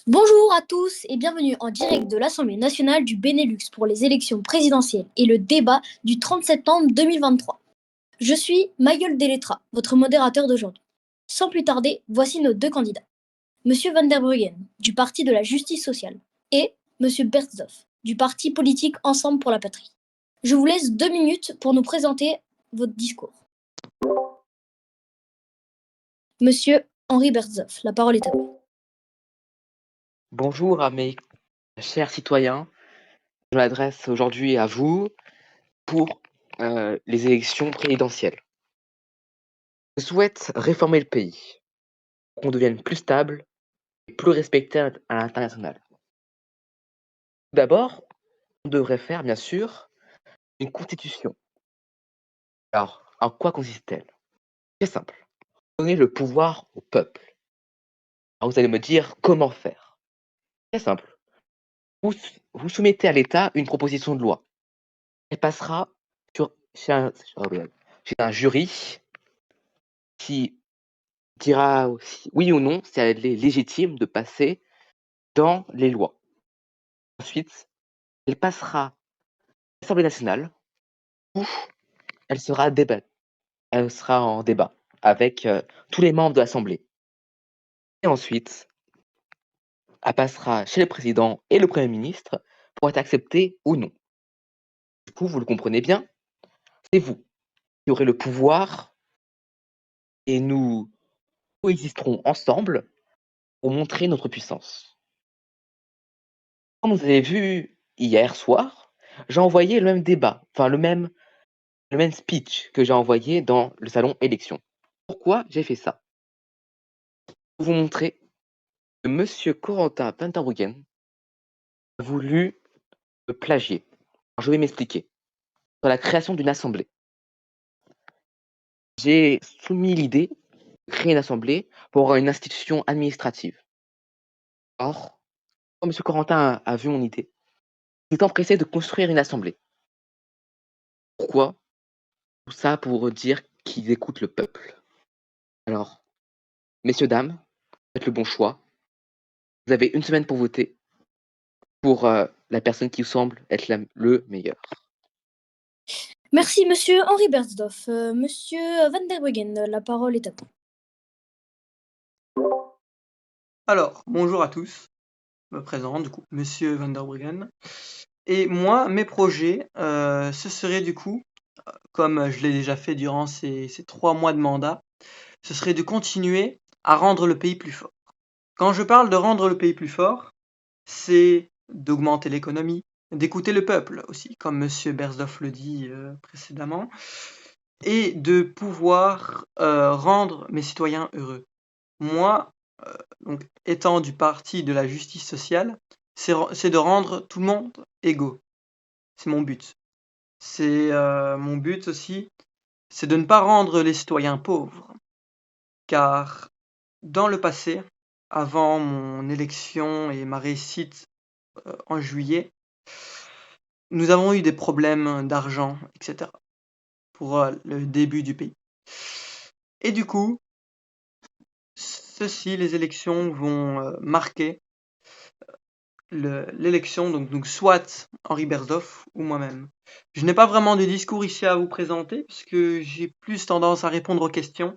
Bonjour à tous et bienvenue en direct de l'Assemblée nationale du Benelux pour les élections présidentielles et le débat du 30 septembre 2023. Je suis Mayol Deletra, votre modérateur d'aujourd'hui. Sans plus tarder, voici nos deux candidats. Monsieur Van der Bruggen, du Parti de la Justice sociale, et Monsieur Berzdorf, du parti politique Ensemble pour la patrie. Je vous laisse 2 minutes pour nous présenter votre discours. Monsieur Henri Berzdorf, la parole est à vous. Bonjour à mes chers citoyens, je m'adresse aujourd'hui à vous pour les élections présidentielles. Je souhaite réformer le pays, qu'on devienne plus stable et plus respecté à l'international. Tout d'abord, on devrait faire, bien sûr, une constitution. Alors, en quoi consiste-t-elle? C'est simple, donner le pouvoir au peuple. Alors, vous allez me dire comment faire. C'est simple, vous soumettez à l'État une proposition de loi. Elle passera chez un jury qui dira aussi oui ou non si elle est légitime de passer dans les lois. Ensuite, elle passera à l'Assemblée nationale où elle sera elle sera en débat avec tous les membres de l'Assemblée. Et ensuite, elle passera chez le président et le Premier ministre pour être acceptée ou non. Du coup, vous le comprenez bien, c'est vous qui aurez le pouvoir et nous coexisterons ensemble pour montrer notre puissance. Comme vous avez vu hier soir, j'ai envoyé le même débat, enfin le même speech que j'ai envoyé dans le salon élection. Pourquoi j'ai fait ça? Pour vous montrer que Monsieur Corentin Van der Bruggen a voulu me plagier. Alors, je vais m'expliquer. Sur la création d'une assemblée, j'ai soumis l'idée de créer une assemblée pour avoir une institution administrative. Or, quand Monsieur Corentin a vu mon idée, il est empressé de construire une assemblée. Pourquoi? Tout ça pour dire qu'ils écoutent le peuple. Alors, messieurs, dames, faites le bon choix. Vous avez une semaine pour voter pour la personne qui vous semble être le meilleur. Merci Monsieur Henri Berzdorf. Monsieur Van der Bruggen, la parole est à vous. Alors, bonjour à tous. Je me présente, du coup, Monsieur Van der Bruggen. Et moi, mes projets, ce serait du coup, comme je l'ai déjà fait durant ces 3 mois de mandat, ce serait de continuer à rendre le pays plus fort. Quand je parle de rendre le pays plus fort, c'est d'augmenter l'économie, d'écouter le peuple aussi, comme Monsieur Berzdorf le dit précédemment, et de pouvoir rendre mes citoyens heureux. Moi, donc, étant du parti de la justice sociale, c'est de rendre tout le monde égaux. C'est mon but. C'est mon but aussi, c'est de ne pas rendre les citoyens pauvres. Car dans le passé, avant mon élection et ma réussite en juillet, nous avons eu des problèmes d'argent, etc. pour le début du pays. Et du coup, les élections vont marquer l'élection, donc soit Henri Berzdorf ou moi-même. Je n'ai pas vraiment de discours ici à vous présenter, puisque j'ai plus tendance à répondre aux questions.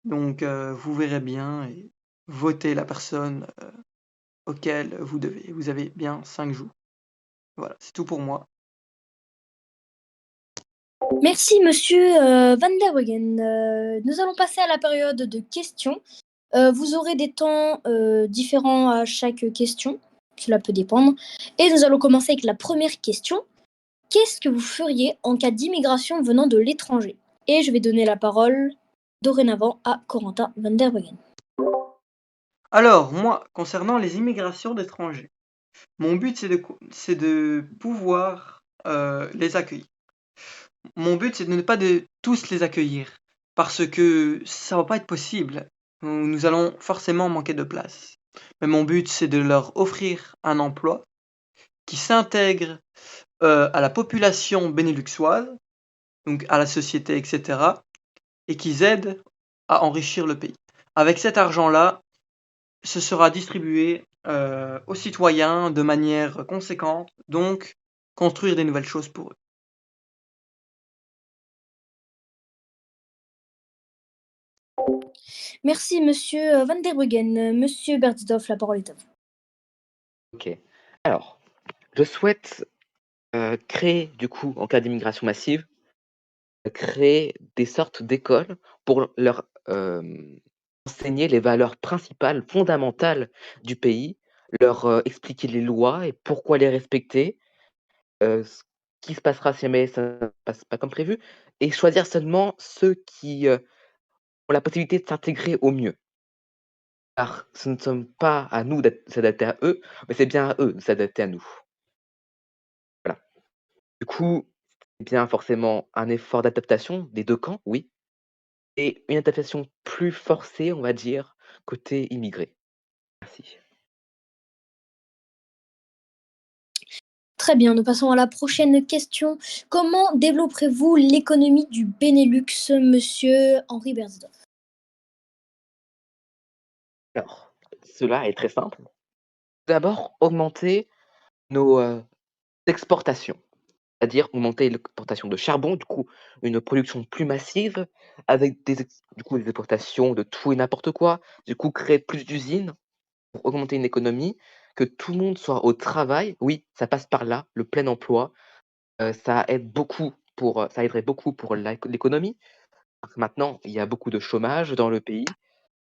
Donc vous verrez bien et votez la personne auquel vous devez. Vous avez bien 5 jours. Voilà, c'est tout pour moi. Merci Monsieur Van der Bruggen. Nous allons passer à la période de questions. Vous aurez des temps différents à chaque question. Cela peut dépendre. Et nous allons commencer avec la première question. Qu'est-ce que vous feriez en cas d'immigration venant de l'étranger? Et je vais donner la parole dorénavant à Corentin Van der Bruggen. Alors, moi, concernant les immigrations d'étrangers, mon but c'est de pouvoir les accueillir. Mon but c'est de ne pas de tous les accueillir, parce que ça va pas être possible. Nous allons forcément manquer de place. Mais mon but c'est de leur offrir un emploi qui s'intègre à la population bénéluxoise, donc à la société, etc., et qu'ils aident à enrichir le pays. Avec cet argent-là, ce sera distribué aux citoyens de manière conséquente, donc construire des nouvelles choses pour eux. Merci, monsieur Van der Bruggen. Monsieur Bertsdorf, la parole est à vous. Ok. Alors, je souhaite créer, du coup, en cas d'immigration massive, créer des sortes d'écoles pour leur enseigner les valeurs principales, fondamentales du pays, leur expliquer les lois et pourquoi les respecter, ce qui se passera si jamais ça ne passe pas comme prévu, et choisir seulement ceux qui ont la possibilité de s'intégrer au mieux. Car ce ne sommes pas à nous de s'adapter à eux, mais c'est bien à eux de s'adapter à nous. Voilà. Du coup, c'est bien forcément un effort d'adaptation des 2 camps, oui, et une adaptation plus forcée, on va dire, côté immigré. Merci. Très bien, nous passons à la prochaine question. Comment développerez-vous l'économie du Benelux, monsieur Henri Bertsdorf? Alors, cela est très simple. D'abord, augmenter nos, exportations, c'est-à-dire augmenter l'exportation de charbon, du coup, une production plus massive avec des exportations de tout et n'importe quoi, du coup, créer plus d'usines pour augmenter une économie, que tout le monde soit au travail. Oui, ça passe par là, le plein emploi, ça aiderait beaucoup pour l'économie. Parce que maintenant, il y a beaucoup de chômage dans le pays,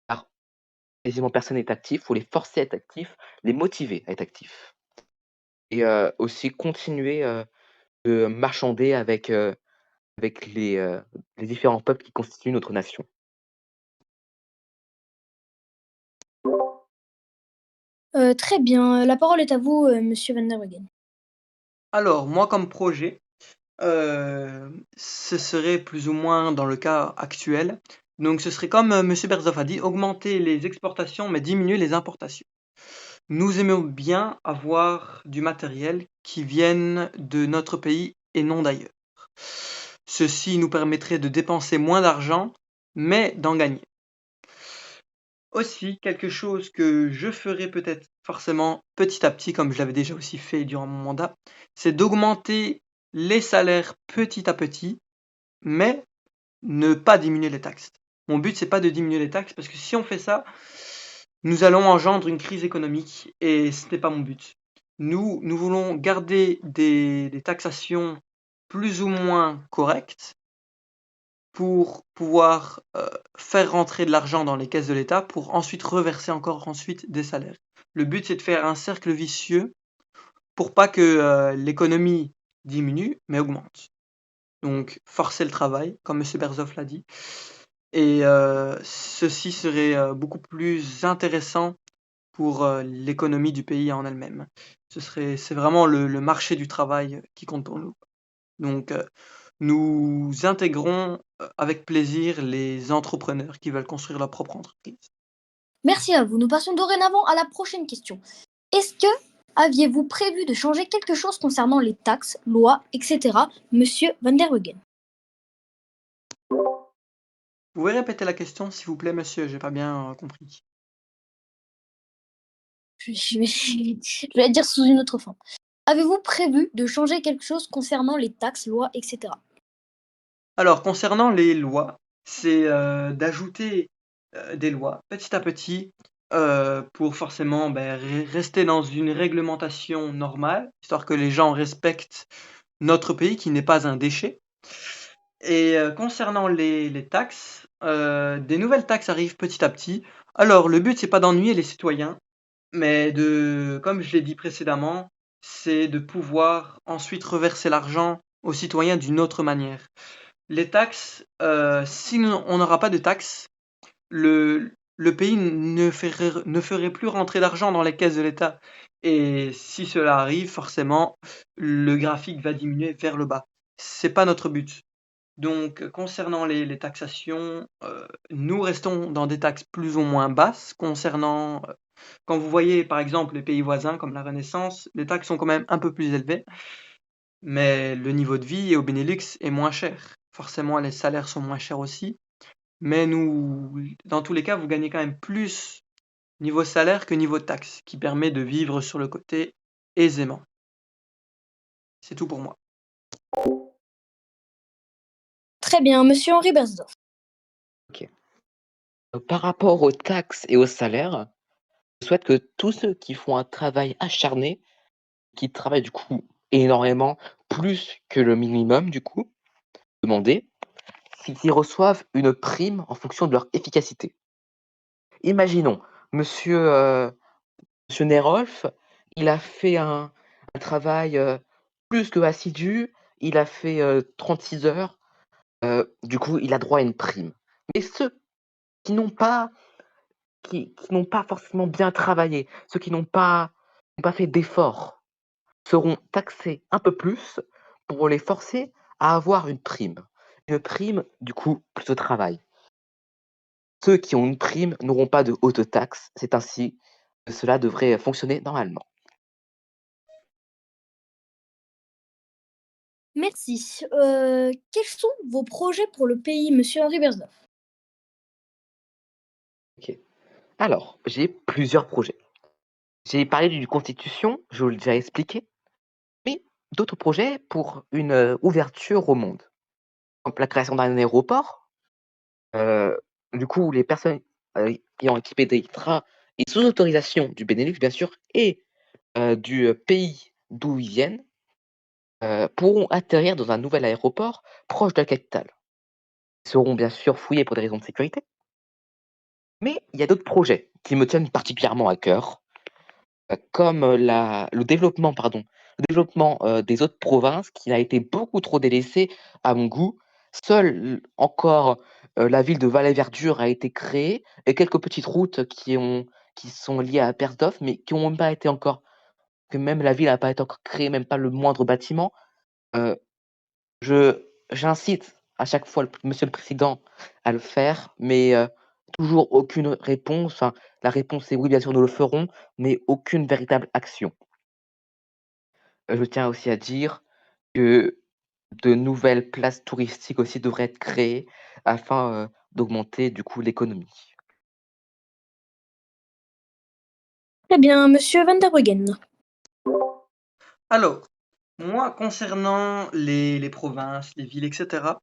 car quasiment personne n'est actif, il faut les forcer à être actifs, les motiver à être actifs et aussi continuer, de marchander avec les différents peuples qui constituent notre nation. Très bien, la parole est à vous, monsieur Van der Bruggen. Alors, moi, comme projet, ce serait plus ou moins dans le cas actuel. Donc, ce serait comme Monsieur Berzoff a dit, augmenter les exportations mais diminuer les importations. Nous aimons bien avoir du matériel qui vienne de notre pays et non d'ailleurs. Ceci nous permettrait de dépenser moins d'argent, mais d'en gagner. Aussi, quelque chose que je ferai peut-être forcément petit à petit, comme je l'avais déjà aussi fait durant mon mandat, c'est d'augmenter les salaires petit à petit, mais ne pas diminuer les taxes. Mon but, c'est pas de diminuer les taxes, parce que si on fait ça, nous allons engendrer une crise économique, et ce n'est pas mon but. Nous voulons garder des taxations plus ou moins correctes, pour pouvoir faire rentrer de l'argent dans les caisses de l'État pour ensuite reverser encore ensuite des salaires. Le but, c'est de faire un cercle vicieux pour pas que l'économie diminue, mais augmente. Donc, forcer le travail, comme M. Berzoff l'a dit. Et ceci serait beaucoup plus intéressant pour l'économie du pays en elle-même. C'est vraiment le marché du travail qui compte pour nous. Donc, nous intégrons avec plaisir les entrepreneurs qui veulent construire leur propre entreprise. Merci à vous. Nous passons dorénavant à la prochaine question. Est-ce que aviez-vous prévu de changer quelque chose concernant les taxes, lois, etc., monsieur Van der Bruggen? Vous pouvez répéter la question, s'il vous plaît, monsieur? J'ai pas bien compris. Je vais la dire sous une autre forme. Avez-vous prévu de changer quelque chose concernant les taxes, lois, etc.? Alors, concernant les lois, c'est d'ajouter des lois petit à petit pour forcément rester dans une réglementation normale, histoire que les gens respectent notre pays qui n'est pas un déchet. Et concernant les taxes, des nouvelles taxes arrivent petit à petit. Alors, le but, c'est pas d'ennuyer les citoyens, mais comme je l'ai dit précédemment, c'est de pouvoir ensuite reverser l'argent aux citoyens d'une autre manière. Les taxes, si on n'aura pas de taxes, le pays ne ferait plus rentrer d'argent dans les caisses de l'État. Et si cela arrive, forcément, le graphique va diminuer vers le bas. C'est pas notre but. Donc, concernant les taxations, nous restons dans des taxes plus ou moins basses. Quand vous voyez par exemple les pays voisins comme la Renaissance, les taxes sont quand même un peu plus élevées, mais le niveau de vie au Benelux est moins cher. Forcément, les salaires sont moins chers aussi, mais dans tous les cas, vous gagnez quand même plus niveau salaire que niveau taxe, qui permet de vivre sur le côté aisément. C'est tout pour moi. Très bien, monsieur Henri Bersdorf. Par rapport aux taxes et aux salaires, je souhaite que tous ceux qui font un travail acharné, qui travaillent du coup énormément, plus que le minimum du coup, demandé, qu'ils reçoivent une prime en fonction de leur efficacité. Imaginons, monsieur, monsieur Nerolf, il a fait un travail plus que assidu, il a fait 36 heures, du coup, il a droit à une prime. Mais ceux qui n'ont pas, qui n'ont pas forcément bien travaillé, ceux qui n'ont pas fait d'efforts, seront taxés un peu plus pour les forcer à avoir une prime. Une prime, du coup, plus de travail. Ceux qui ont une prime n'auront pas de haute taxe. C'est ainsi que cela devrait fonctionner normalement. Merci. Quels sont vos projets pour le pays, monsieur Henri Bersdorf? Ok. Alors, j'ai plusieurs projets. J'ai parlé d'une constitution, je vous l'ai déjà expliqué, mais d'autres projets pour une ouverture au monde. Comme la création d'un aéroport, euh, du coup, les personnes ayant équipé des trains et sous autorisation du Benelux, bien sûr, et du pays d'où ils viennent, pourront atterrir dans un nouvel aéroport proche de la capitale. Ils seront bien sûr fouillés pour des raisons de sécurité. Mais il y a d'autres projets qui me tiennent particulièrement à cœur, comme le développement des autres provinces qui a été beaucoup trop délaissé à mon goût. Seule encore la ville de Valais-Verdure a été créée et quelques petites routes qui sont liées à Persdorf, mais qui n'ont même pas été encore, que même la ville n'a pas été encore créée, même pas le moindre bâtiment. Euh, J'incite à chaque fois monsieur le président à le faire, mais toujours aucune réponse. Enfin, la réponse est oui, bien sûr, nous le ferons, mais aucune véritable action. Je tiens aussi à dire que de nouvelles places touristiques aussi devraient être créées afin d'augmenter du coup l'économie. Très bien, monsieur Van der Bruggen. Alors, moi, concernant les provinces, les villes, etc.,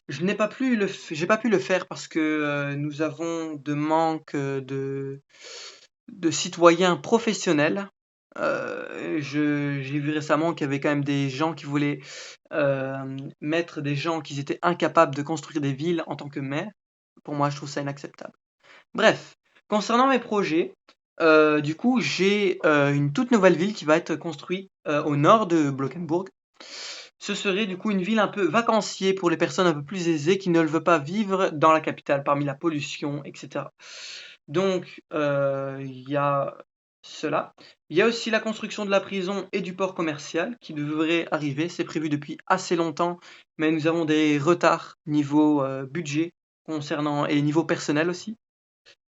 je n'ai pas pu j'ai pas pu le faire parce que nous avons de manque de citoyens professionnels. J'ai vu récemment qu'il y avait quand même des gens qui voulaient mettre des gens qui étaient incapables de construire des villes en tant que maire. Pour moi, je trouve ça inacceptable. Bref, concernant mes projets, du coup, j'ai une toute nouvelle ville qui va être construite au nord de Blankenburg. Ce serait du coup une ville un peu vacancier pour les personnes un peu plus aisées qui ne veulent pas vivre dans la capitale parmi la pollution, etc. Donc, il y a cela. Il y a aussi la construction de la prison et du port commercial qui devrait arriver. C'est prévu depuis assez longtemps, mais nous avons des retards niveau budget concernant et niveau personnel aussi.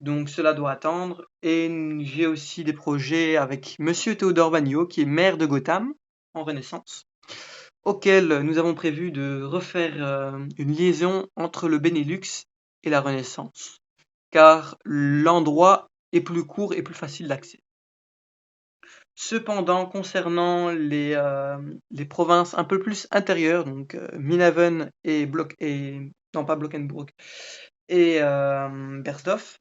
Donc cela doit attendre. Et j'ai aussi des projets avec Monsieur Théodore Bagnot, qui est maire de Gotham en Renaissance, auquel nous avons prévu de refaire une liaison entre le Benelux et la Renaissance, car l'endroit est plus court et plus facile d'accès. Cependant, concernant les provinces un peu plus intérieures, donc Minaven et non pas Blockenburg, et Bersdorf,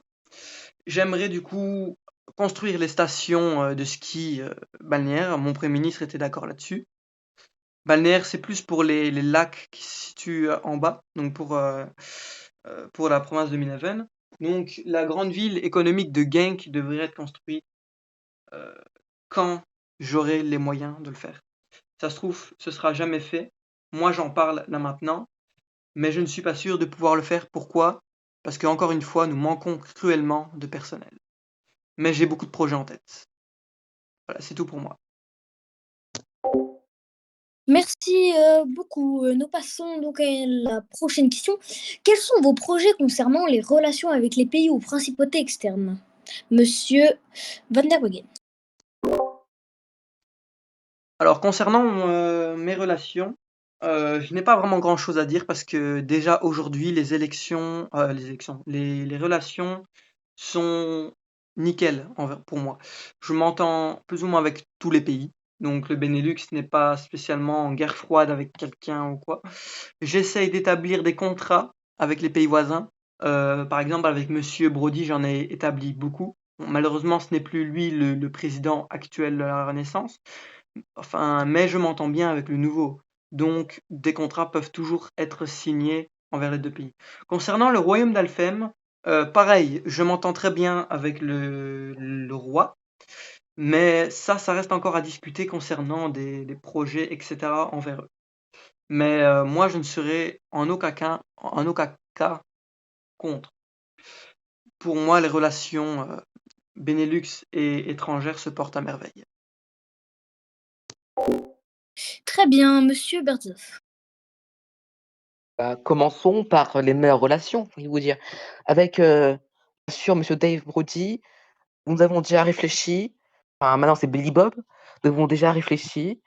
j'aimerais du coup construire les stations de ski balnéaires. Mon Premier ministre était d'accord là-dessus. Balnéaire, c'est plus pour les lacs qui se situent en bas, donc pour la province de Minaven. Donc la grande ville économique de Genk devrait être construite euh, quand j'aurai les moyens de le faire. Ça se trouve, ce sera jamais fait. Moi, j'en parle là maintenant, mais je ne suis pas sûr de pouvoir le faire. Pourquoi? Parce qu'encore une fois, nous manquons cruellement de personnel. Mais j'ai beaucoup de projets en tête. Voilà, c'est tout pour moi. Merci beaucoup. Nous passons donc à la prochaine question. Quels sont vos projets concernant les relations avec les pays ou principautés externes, monsieur Van der Bruggen? Alors, concernant mes relations, je n'ai pas vraiment grand-chose à dire parce que déjà aujourd'hui, les relations sont nickel pour moi. Je m'entends plus ou moins avec tous les pays. Donc le Benelux n'est pas spécialement en guerre froide avec quelqu'un ou quoi. J'essaye d'établir des contrats avec les pays voisins. Par exemple, avec Monsieur Brody, j'en ai établi beaucoup. Bon, malheureusement, ce n'est plus lui le président actuel de la Renaissance. Enfin, mais je m'entends bien avec le nouveau. Donc, des contrats peuvent toujours être signés envers les deux pays. Concernant le royaume d'Alfhem, pareil, je m'entends très bien avec le roi, mais ça reste encore à discuter concernant des projets, etc. envers eux. Mais moi, je ne serai en aucun cas contre. Pour moi, les relations Benelux et étrangères se portent à merveille. Très bien, monsieur Bertzoff. Bah, commençons par les meilleures relations, j'ai envie de vous dire. Avec, bien sûr, monsieur Dave Brody, nous avons déjà réfléchi, enfin maintenant c'est Billy Bob, nous avons déjà réfléchi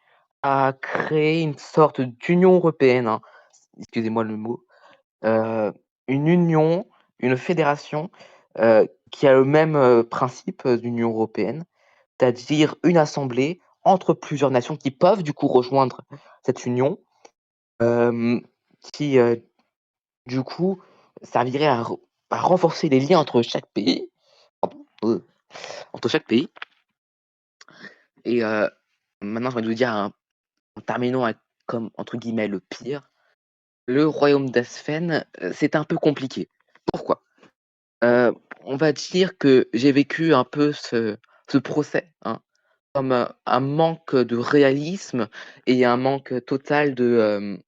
à créer une sorte d'union européenne, hein, excusez-moi le mot, une union, une fédération, qui a le même, principe, d'Union européenne, c'est-à-dire une assemblée entre plusieurs nations qui peuvent du coup rejoindre cette union, hem, qui, du coup servirait à renforcer les liens entre chaque pays, pardon, entre chaque pays et maintenant j'ai envie de vous dire en terminant avec comme entre guillemets «le pire», le royaume d'Asfen, c'est un peu compliqué. Pourquoi? On va dire que j'ai vécu un peu ce procès, hein, comme, un manque de réalisme et un manque total de,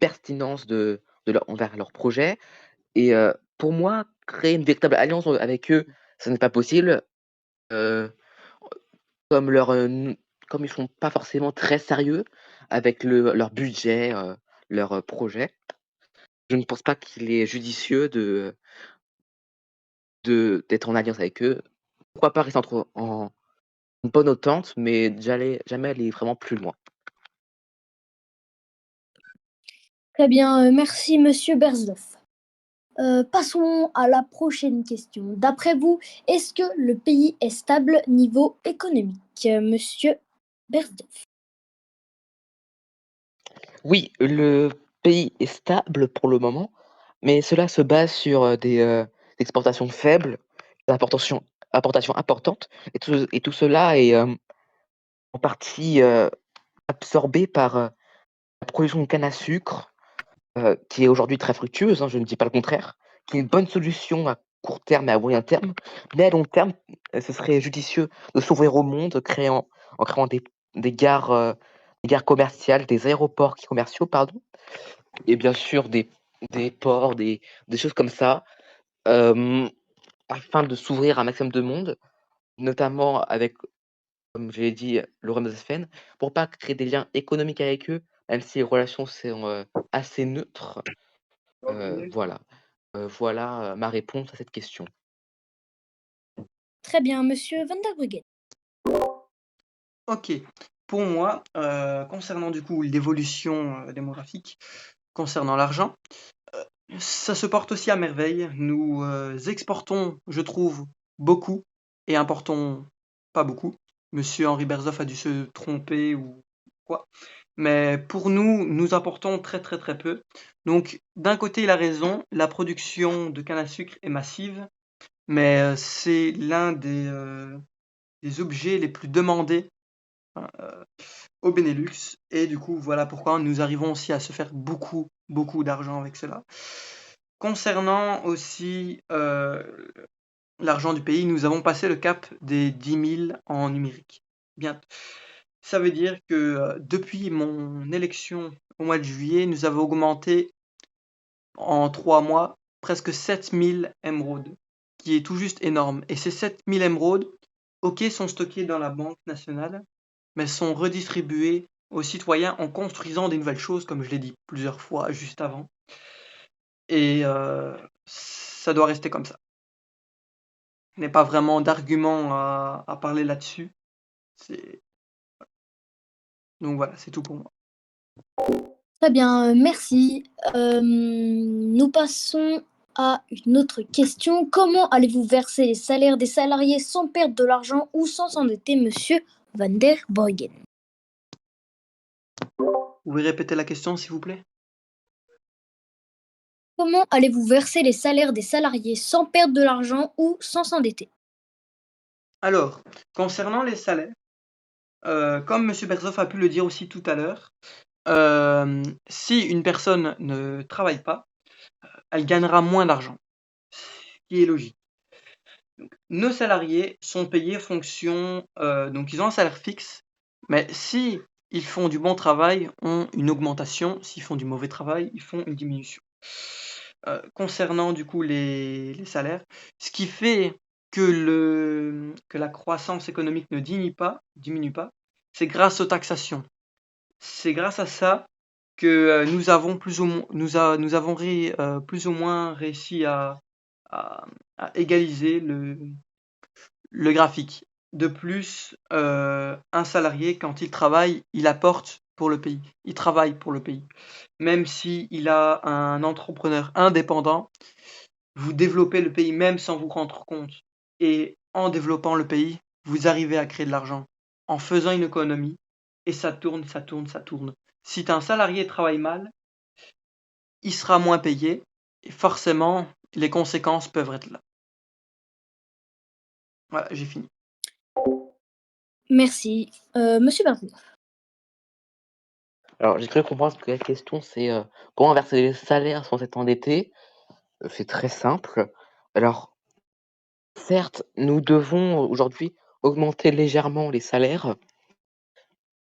pertinence de leur envers leur projet et pour moi, créer une véritable alliance, avec eux, ce n'est pas possible, heu, comme leur, n comme ils sont pas forcément très sérieux avec leur budget, leur, projet. Je ne pense pas qu'il est judicieux d'être en alliance avec eux. Pourquoi pas rester en une bonne entente, mais jamais aller vraiment plus loin. Très bien, merci monsieur Bertzoff. Passons à la prochaine question. D'après vous, est-ce que le pays est stable niveau économique, monsieur Bertzoff? Oui, le pays est stable pour le moment, mais cela se base sur, des, exportations faibles, des importations importantes et tout cela est, en partie, absorbé par, la production de canne à sucre, qui est aujourd'hui très fructueuse, hein, je ne dis pas le contraire, qui est une bonne solution à court terme et à moyen terme, mais à long terme, ce serait judicieux de s'ouvrir au monde, en créant des gares commerciales, des aéroports commerciaux, pardon, et bien sûr des ports, des choses comme ça, hem, afin de s'ouvrir à un maximum de monde, notamment avec, comme je l'ai dit, le royaume de Sphène, pour pas créer des liens économiques avec eux, même si les relations sont, assez neutres. Voilà, voilà, ma réponse à cette question. Très bien, monsieur Van der Bruggen. Ok, pour moi, concernant du coup l'évolution démographique, concernant l'argent, ça se porte aussi à merveille. Nous exportons, je trouve, beaucoup et importons pas beaucoup. Monsieur Henri Berzoff a dû se tromper ou quoi. Mais pour nous, nous importons très très très peu. Donc d'un côté, il a raison, la production de canne à sucre est massive, mais c'est l'un des objets les plus demandés, hein, au Benelux. Et du coup, voilà pourquoi nous arrivons aussi à se faire beaucoup, beaucoup d'argent avec cela. Concernant aussi l'argent du pays, nous avons passé le cap des 10 000 en numérique. Bien. Ça veut dire que depuis mon élection au mois de juillet, nous avons augmenté en 3 mois presque 7 000 émeraudes, qui est tout juste énorme. Et ces 7 000 émeraudes, ok, sont stockées dans la Banque nationale, mais sont redistribuées aux citoyens en construisant des nouvelles choses, comme je l'ai dit plusieurs fois juste avant. Et ça doit rester comme ça. Il n'y a pas vraiment d'argument à parler là-dessus. C'est... Donc voilà, c'est tout pour moi. Très bien, merci. Nous passons à une autre question. Comment allez-vous verser les salaires des salariés sans perdre de l'argent ou sans s'endetter, monsieur Van der Bruggen? Vous pouvez répéter la question, s'il vous plaît? Comment allez-vous verser les salaires des salariés sans perdre de l'argent ou sans s'endetter? Alors, concernant les salaires, comme Monsieur Berzoff a pu le dire aussi tout à l'heure, si une personne ne travaille pas, elle gagnera moins d'argent, ce qui est logique. Donc, nos salariés sont payés fonction, donc ils ont un salaire fixe, mais si ils font du bon travail, ont une augmentation. S'ils font du mauvais travail, ils font une diminution. Concernant du coup les salaires, ce qui fait que la croissance économique ne diminue pas, c'est grâce aux taxations. C'est grâce à ça que nous avons plus ou moins, plus ou moins réussi à, à égaliser le graphique. De plus, un salarié, quand il travaille, il apporte pour le pays. Il travaille pour le pays. Même s'il a un entrepreneur indépendant, vous développez le pays même sans vous rendre compte. Et en développant le pays, vous arrivez à créer de l'argent en faisant une économie. Et ça tourne, ça tourne, ça tourne. Si un salarié travaille mal, il sera moins payé. Et forcément, les conséquences peuvent être là. Voilà, j'ai fini. Merci. Monsieur Bertrand. Alors, j'ai cru comprendre que la question, c'est comment verser les salaires sans être endetté. C'est très simple. Alors, certes, nous devons aujourd'hui augmenter légèrement les salaires,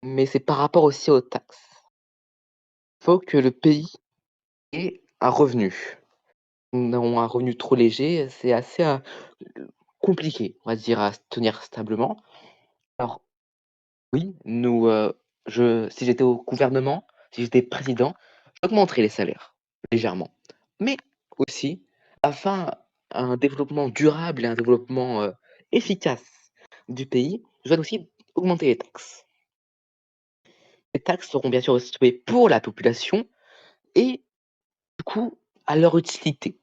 mais c'est par rapport aussi aux taxes. Il faut que le pays ait un revenu. Nous avons un revenu trop léger, c'est assez compliqué, on va dire, à se tenir stablement. Alors, oui, si j'étais au gouvernement, si j'étais président, j'augmenterais les salaires légèrement. Mais aussi, afin un développement durable et un développement efficace du pays, je dois aussi augmenter les taxes. Les taxes seront bien sûr restituées pour la population et du coup à leur utilité.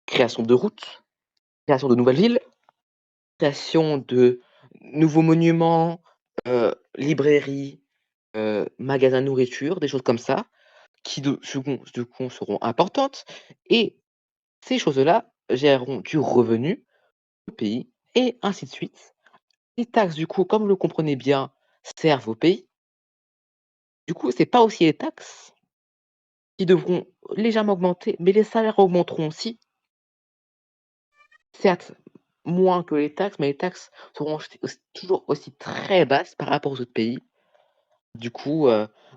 Création de routes, création de nouvelles villes, création de nouveaux monuments, librairies, magasins de nourriture, des choses comme ça, qui du coup seront importantes et ces choses-là généreront du revenu au pays et ainsi de suite. Les taxes du coup, comme vous le comprenez bien, servent au pays. Du coup, c'est pas aussi les taxes qui devront légèrement augmenter, mais les salaires augmenteront aussi. Certes, moins que les taxes, mais les taxes seront toujours aussi très basses par rapport aux autres pays. Du coup,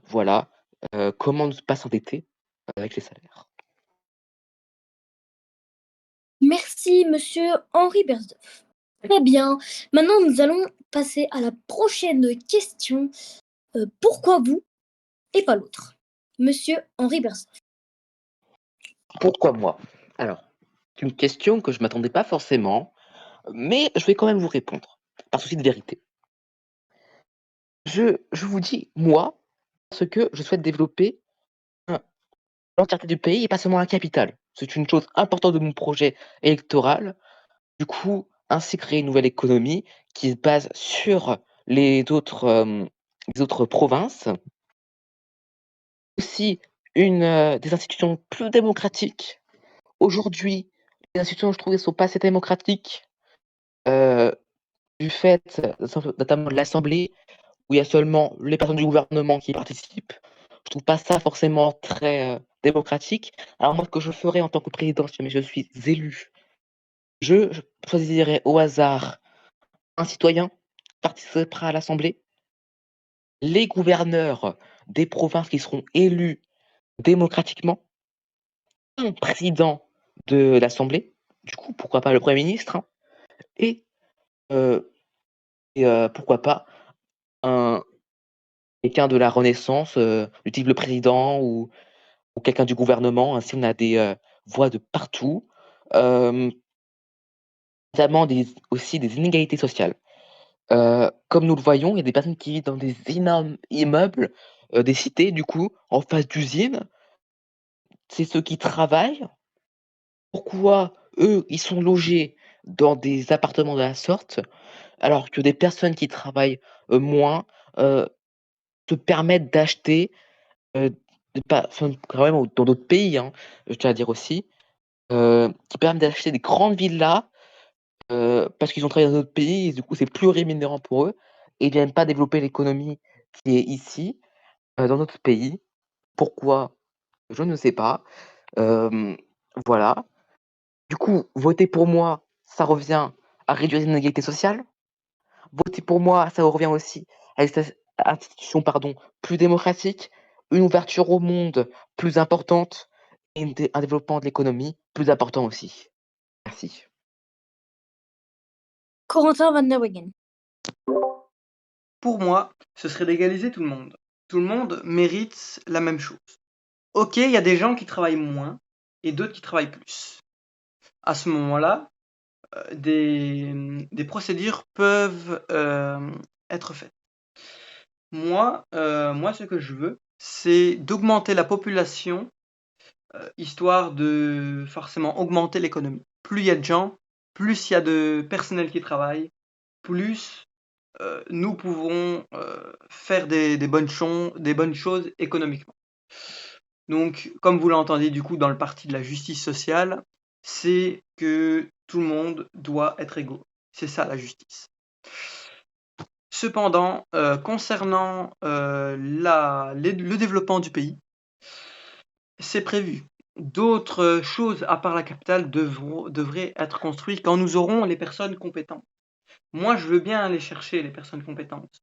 voilà, comment ne pas s'endetter avec les salaires. Merci, monsieur Henri Berzoff. Très bien. Maintenant, nous allons passer à la prochaine question. Pourquoi vous et pas l'autre? Monsieur Henri Berzoff. Pourquoi moi? Alors, c'est une question que je m'attendais pas forcément, mais je vais quand même vous répondre, par souci de vérité. Je vous dis moi, parce que je souhaite développer l'entièreté du pays et pas seulement la capitale. C'est une chose importante de mon projet électoral. Du coup, ainsi créer une nouvelle économie qui se base sur les autres provinces. Aussi des institutions plus démocratiques. Aujourd'hui, les institutions, je trouve, ne sont pas assez démocratiques, du fait notamment de l'Assemblée, où il y a seulement les personnes du gouvernement qui participent. Je trouve pas ça forcément très, démocratique. Alors moi, ce que je ferais en tant que président, si jamais je suis élu, je choisirais au hasard un citoyen qui participera à l'assemblée, les gouverneurs des provinces qui seront élus démocratiquement, un président de l'assemblée, du coup, pourquoi pas le premier ministre, hein, et heu pourquoi pas un quelqu'un de la Renaissance, du type le président ou quelqu'un du gouvernement, ainsi on a des, voix de partout, hem, notamment aussi des inégalités sociales. Comme nous le voyons, il y a des personnes qui vivent dans des énormes immeubles, des cités du coup, en face d'usines. C'est ceux qui travaillent Pourquoi eux, ils sont logés dans des appartements de la sorte, alors que des personnes qui travaillent, moins, heu, te permettent d'acheter, heu, de pas enfin, quand même dans d'autres pays, hein, je tiens à dire aussi, qui permettent d'acheter des grandes villas, parce qu'ils ont travaillé dans d'autres pays et du coup, c'est plus rémunérant pour eux et ils viennent pas développer l'économie qui est ici, dans notre pays. Pourquoi? Je ne sais pas. Hem, voilà. Du coup, voter pour moi, ça revient à réduire les inégalités sociales. Voter pour moi, ça revient aussi à des institutions, pardon, plus démocratiques, une ouverture au monde plus importante et un développement de l'économie plus important aussi. Merci. Corentin Van der Weggen. Pour moi, ce serait d'égaliser tout le monde. Tout le monde mérite la même chose. Ok, il y a des gens qui travaillent moins et d'autres qui travaillent plus. À ce moment-là, des procédures peuvent être faites. Moi, ce que je veux, c'est d'augmenter la population, histoire de forcément augmenter l'économie. Plus il y a de gens, plus il y a de personnel qui travaille, plus nous pouvons faire des bonnes choses économiquement. Donc, comme vous l'entendez du coup dans le parti de la justice sociale, c'est que tout le monde doit être égaux. C'est ça la justice. Cependant, concernant le développement du pays, c'est prévu. D'autres choses à part la capitale devraient être construites quand nous aurons les personnes compétentes. Moi, je veux bien aller chercher les personnes compétentes,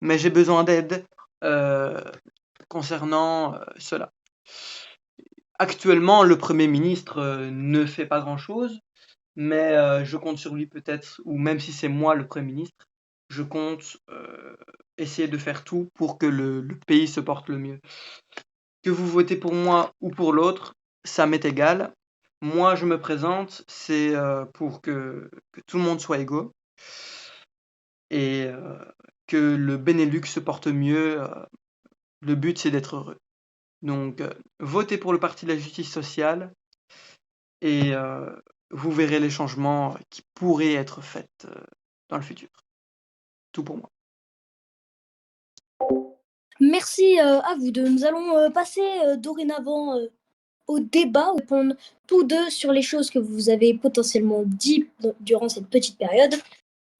mais j'ai besoin d'aide euh, concernant cela. Actuellement, le Premier ministre ne fait pas grand-chose, mais je compte sur lui peut-être, ou même si c'est moi le Premier ministre, je compte essayer de faire tout pour que le pays se porte le mieux. Que vous votez pour moi ou pour l'autre, ça m'est égal. Moi, je me présente, c'est pour que tout le monde soit égaux et que le Benelux se porte mieux. Le but, c'est d'être heureux. Donc, votez pour le parti de la justice sociale et vous verrez les changements qui pourraient être faits dans le futur. Tout pour moi. Merci à vous deux. Nous allons passer dorénavant au débat, répondre tous deux sur les choses que vous avez potentiellement dit durant cette petite période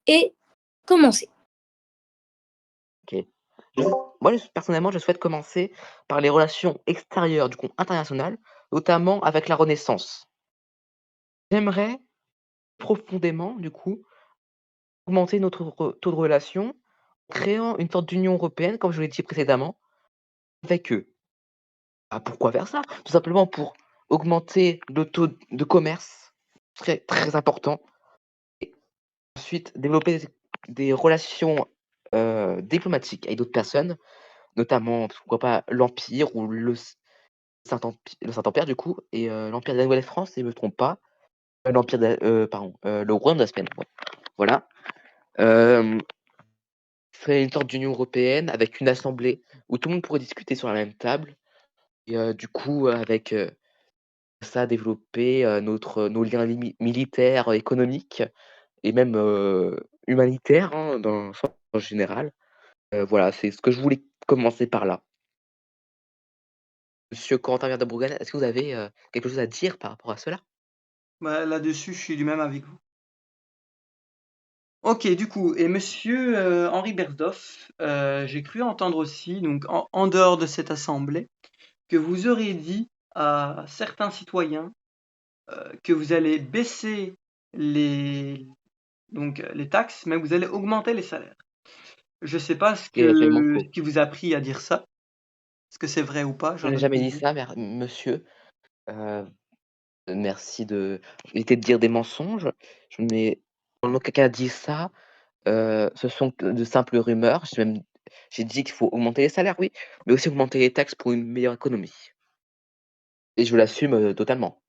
et commencer. OK. Moi, personnellement, je souhaite commencer par les relations extérieures, du coup internationales, notamment avec la Renaissance. J'aimerais profondément, du coup, augmenter notre taux de relations, créant une sorte d'union européenne, comme je l'ai dit précédemment, avec eux. Ah, pourquoi faire ça? Tout simplement pour augmenter le taux de commerce, très, très important. Et ensuite, développer des relations diplomatiques avec d'autres personnes, notamment, pourquoi pas, l'Empire ou le Saint-Empire, du coup, et l'Empire de la Nouvelle-France, si je ne me trompe pas. Le Royaume d'Aspen. Ouais. Voilà. Serait une sorte d'Union européenne avec une assemblée où tout le monde pourrait discuter sur la même table et du coup, avec ça, développer nos liens militaires, économiques et même humanitaires, hein, dans le sens général. Voilà, c'est ce que je voulais commencer par là. Monsieur Corentin Vert-de-Bruggen, est-ce que vous avez quelque chose à dire par rapport à cela? Bah, là-dessus, je suis du même avec vous. Ok, du coup, et monsieur Henri Bersdorf, j'ai cru entendre aussi, donc en dehors de cette assemblée, que vous aurez dit à certains citoyens que vous allez baisser les, les taxes, mais vous allez augmenter les salaires. Je sais pas Ce qui est réellement ce faux. qui vous a pris à dire ça. Est-ce que c'est vrai ou pas? Je J'en n'ai ai jamais aucune dit idée. ça, monsieur. Heu, merci d'éviter de dire des mensonges. Je n'ai Quand quelqu'un dit ça, ce sont que de simples rumeurs. J'ai dit qu'il faut augmenter les salaires, oui, mais aussi augmenter les taxes pour une meilleure économie et je l'assume, totalement.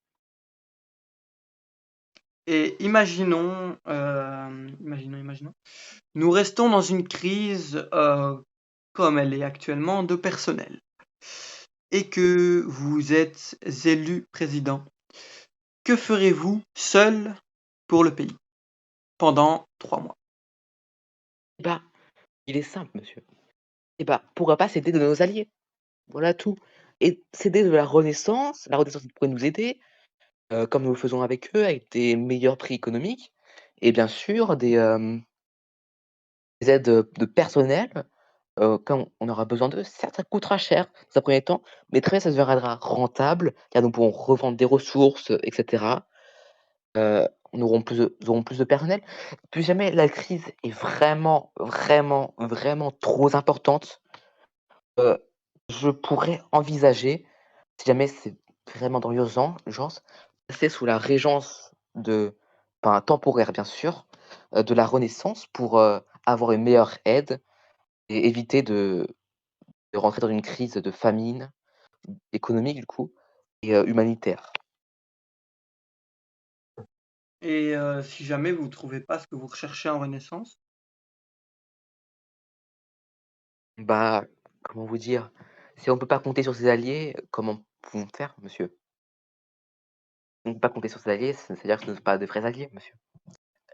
Et imaginons, nous restons dans une crise comme elle est actuellement de personnel et que vous êtes élu président. que ferez-vous seul pour le pays pendant 3 mois? Bah, il est simple, monsieur. Et bah, pourquoi pas s'aider de nos alliés? Voilà tout. Et s'aider de la Renaissance qui pourrait nous aider, comme nous le faisons avec eux, avec des meilleurs prix économiques et bien sûr des aides, de personnel, quand on aura besoin d'eux. Certes, ça coûtera cher dans un premier temps, mais très ça deviendra rentable car nous pourrons revendre des ressources, et cetera. Nous aurons plus de personnel. Plus jamais la crise est vraiment, vraiment, vraiment trop importante, heu, je pourrais envisager, si jamais c'est vraiment dans urgence, passer sous la régence de enfin temporaire bien sûr, de la Renaissance pour, avoir une meilleure aide et éviter de rentrer dans une crise de famine, économique du coup et humanitaire. Et si jamais vous trouvez pas ce que vous recherchez en Renaissance? Bah, comment vous dire? Si on peut pas compter sur ses alliés, comment pouvons faire, monsieur? On ne peut pas compter sur ses alliés, c'est-à-dire que ce ne sont pas de vrais alliés, monsieur.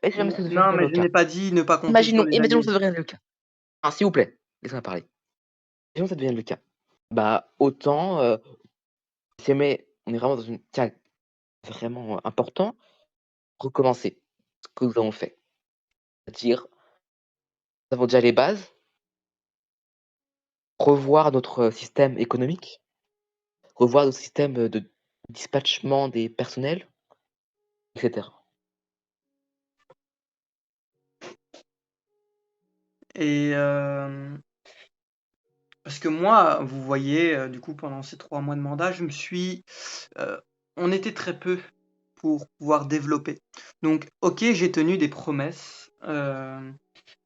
Et si jamais N ça non, deviendrait mais le je n'ai cas? pas dit ne pas compter sur les Imaginons que alliés. ça devienne le cas. Alors s'il vous plaît, laissez-moi parler. Imaginons que ça devienne le cas. Bah, autant, si jamais on est vraiment dans une cas vraiment, important, recommencer ce que nous avons fait. C'est-à-dire, nous avons déjà les bases, revoir notre système économique, revoir notre système, de dispatchement des personnels, et cetera. Et parce que moi, vous voyez, du coup, pendant ces 3 mois de mandat, on était très peu pour pouvoir développer. Donc, OK, j'ai tenu des promesses,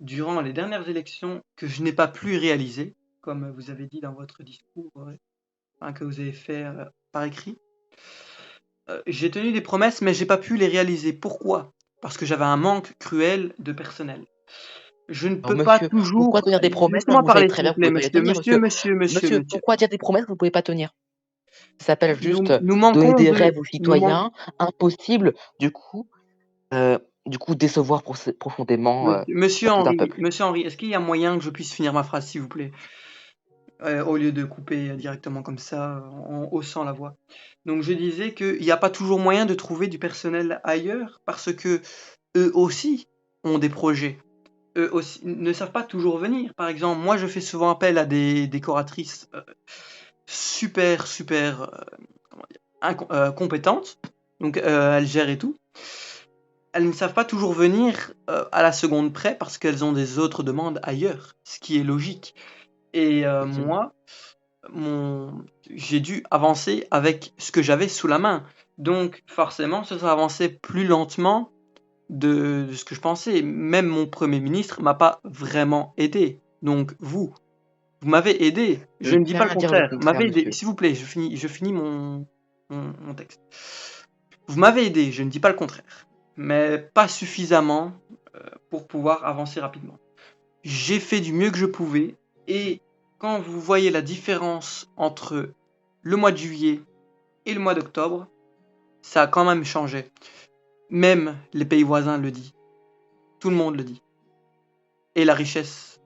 durant les dernières élections que je n'ai pas pu réaliser, comme vous avez dit dans votre discours, enfin, que vous avez fait, par écrit. J'ai tenu des promesses, mais j'ai pas pu les réaliser. Pourquoi? Parce que j'avais un manque cruel de personnel. Je ne Alors peux pas monsieur, pourquoi toujours tenir des promesses alors laissez-moi que vous savez parler très s'il vous bien que vous plaît, pouvez pas les monsieur, tenir, monsieur, monsieur? monsieur, monsieur, Monsieur, monsieur. pourquoi dire des promesses que vous pouvez pas tenir? Ça s'appelle juste, Nous donner manquons des de rêves aux nous man citoyens, impossibles, heu, du coup décevoir profondément, Monsieur tout un Henry, peuple. monsieur Henry, est-ce qu'il y a moyen que je puisse finir ma phrase, s'il vous plaît? Au lieu de couper, directement comme ça, en haussant la voix. Donc je disais qu'il y a pas toujours moyen de trouver du personnel ailleurs parce qu'eux aussi ont des projets. Eux aussi ne savent pas toujours venir. Par exemple, moi, je fais souvent appel à des décoratrices, super, super, comment dire? Compétentes, donc elles gèrent et tout. Elles ne savent pas toujours venir, à la seconde près parce qu'elles ont des autres demandes ailleurs, ce qui est logique et Effectivement. moi, mon j'ai dû avancer avec ce que j'avais sous la main. Donc forcément, ça avançait plus lentement de ce que je pensais. Même mon premier ministre m'a pas vraiment aidé. Donc vous m'avez aidé, Je je ne dis pas tiens le à dire le contraire. Vous contraire, m'avez aidé monsieur. s'il vous plaît, je finis mon texte. Vous m'avez aidé, je ne dis pas le contraire, mais pas suffisamment, pour pouvoir avancer rapidement. J'ai fait du mieux que je pouvais et quand vous voyez la différence entre le mois de juillet et le mois d'octobre, ça a quand même changé. Même les pays voisins le disent, tout le monde le dit et la richesse,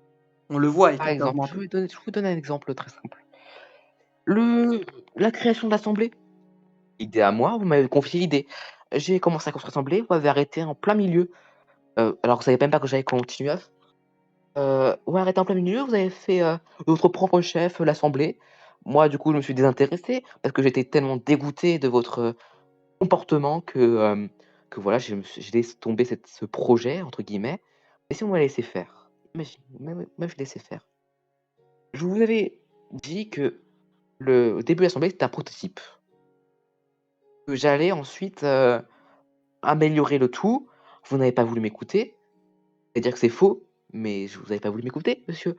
on le voit, Par est exemple, augmentée. je vous donne un exemple très simple. Le La création de l'assemblée, idée à moi, vous m'avez confié l'idée. J'ai commencé à construire l'assemblée, vous m'avez arrêté en plein milieu, alors que vous savez même pas que j'allais continuer à vous m'avez arrêté en plein milieu, vous avez fait, votre propre chef, l'assemblée. Moi, du coup, je me suis désintéressé parce que j'étais tellement dégoûté de votre comportement que voilà, j'ai laissé tomber ce «projet» entre guillemets. Et si on m'avait laissé faire? Imagine, même je laissais faire. Je vous avais dit que le début de l'assemblée, c'était un prototype, que j'allais ensuite, améliorer le tout. Vous n'avez pas voulu m'écouter. C'est-à-dire que c'est faux, mais vous avez pas voulu m'écouter, monsieur.